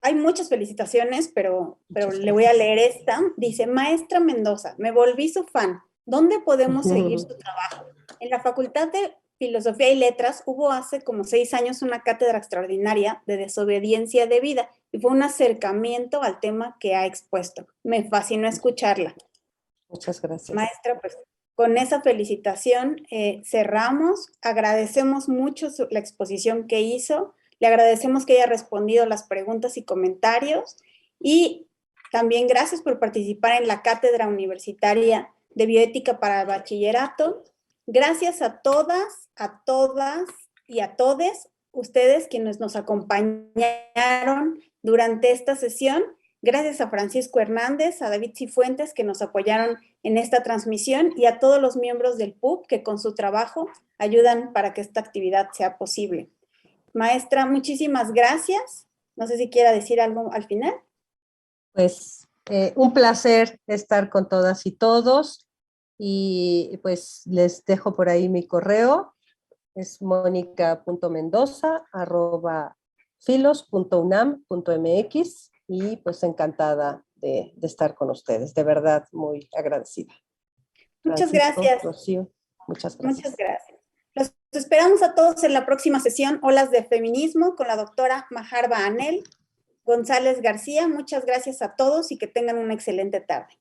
Hay muchas felicitaciones, pero le voy a leer esta. Dice, maestra Mendoza, me volví su fan. ¿Dónde podemos seguir su trabajo? En la Facultad de Filosofía y Letras hubo hace como 6 años una cátedra extraordinaria de desobediencia debida y fue un acercamiento al tema que ha expuesto. Me fascinó escucharla. Muchas gracias. Maestra, pues con esa felicitación cerramos. Agradecemos mucho la exposición que hizo. Le agradecemos que haya respondido las preguntas y comentarios. Y también gracias por participar en la Cátedra Universitaria de Bioética para el Bachillerato. Gracias a todas y a todes ustedes quienes nos acompañaron durante esta sesión. Gracias a Francisco Hernández, a David Cifuentes que nos apoyaron en esta transmisión y a todos los miembros del PUB que con su trabajo ayudan para que esta actividad sea posible. Maestra, muchísimas gracias. No sé si quiera decir algo al final. Pues un placer estar con todas y todos, y pues les dejo por ahí mi correo, es monica.mendoza@filos.unam.mx, y pues encantada de estar con ustedes, de verdad muy agradecida. Muchas Francisco, gracias. Rocío, muchas gracias. Muchas gracias. Los esperamos a todos en la próxima sesión Olas de Feminismo con la doctora Majarba Anel González García. Muchas gracias a todos y que tengan una excelente tarde.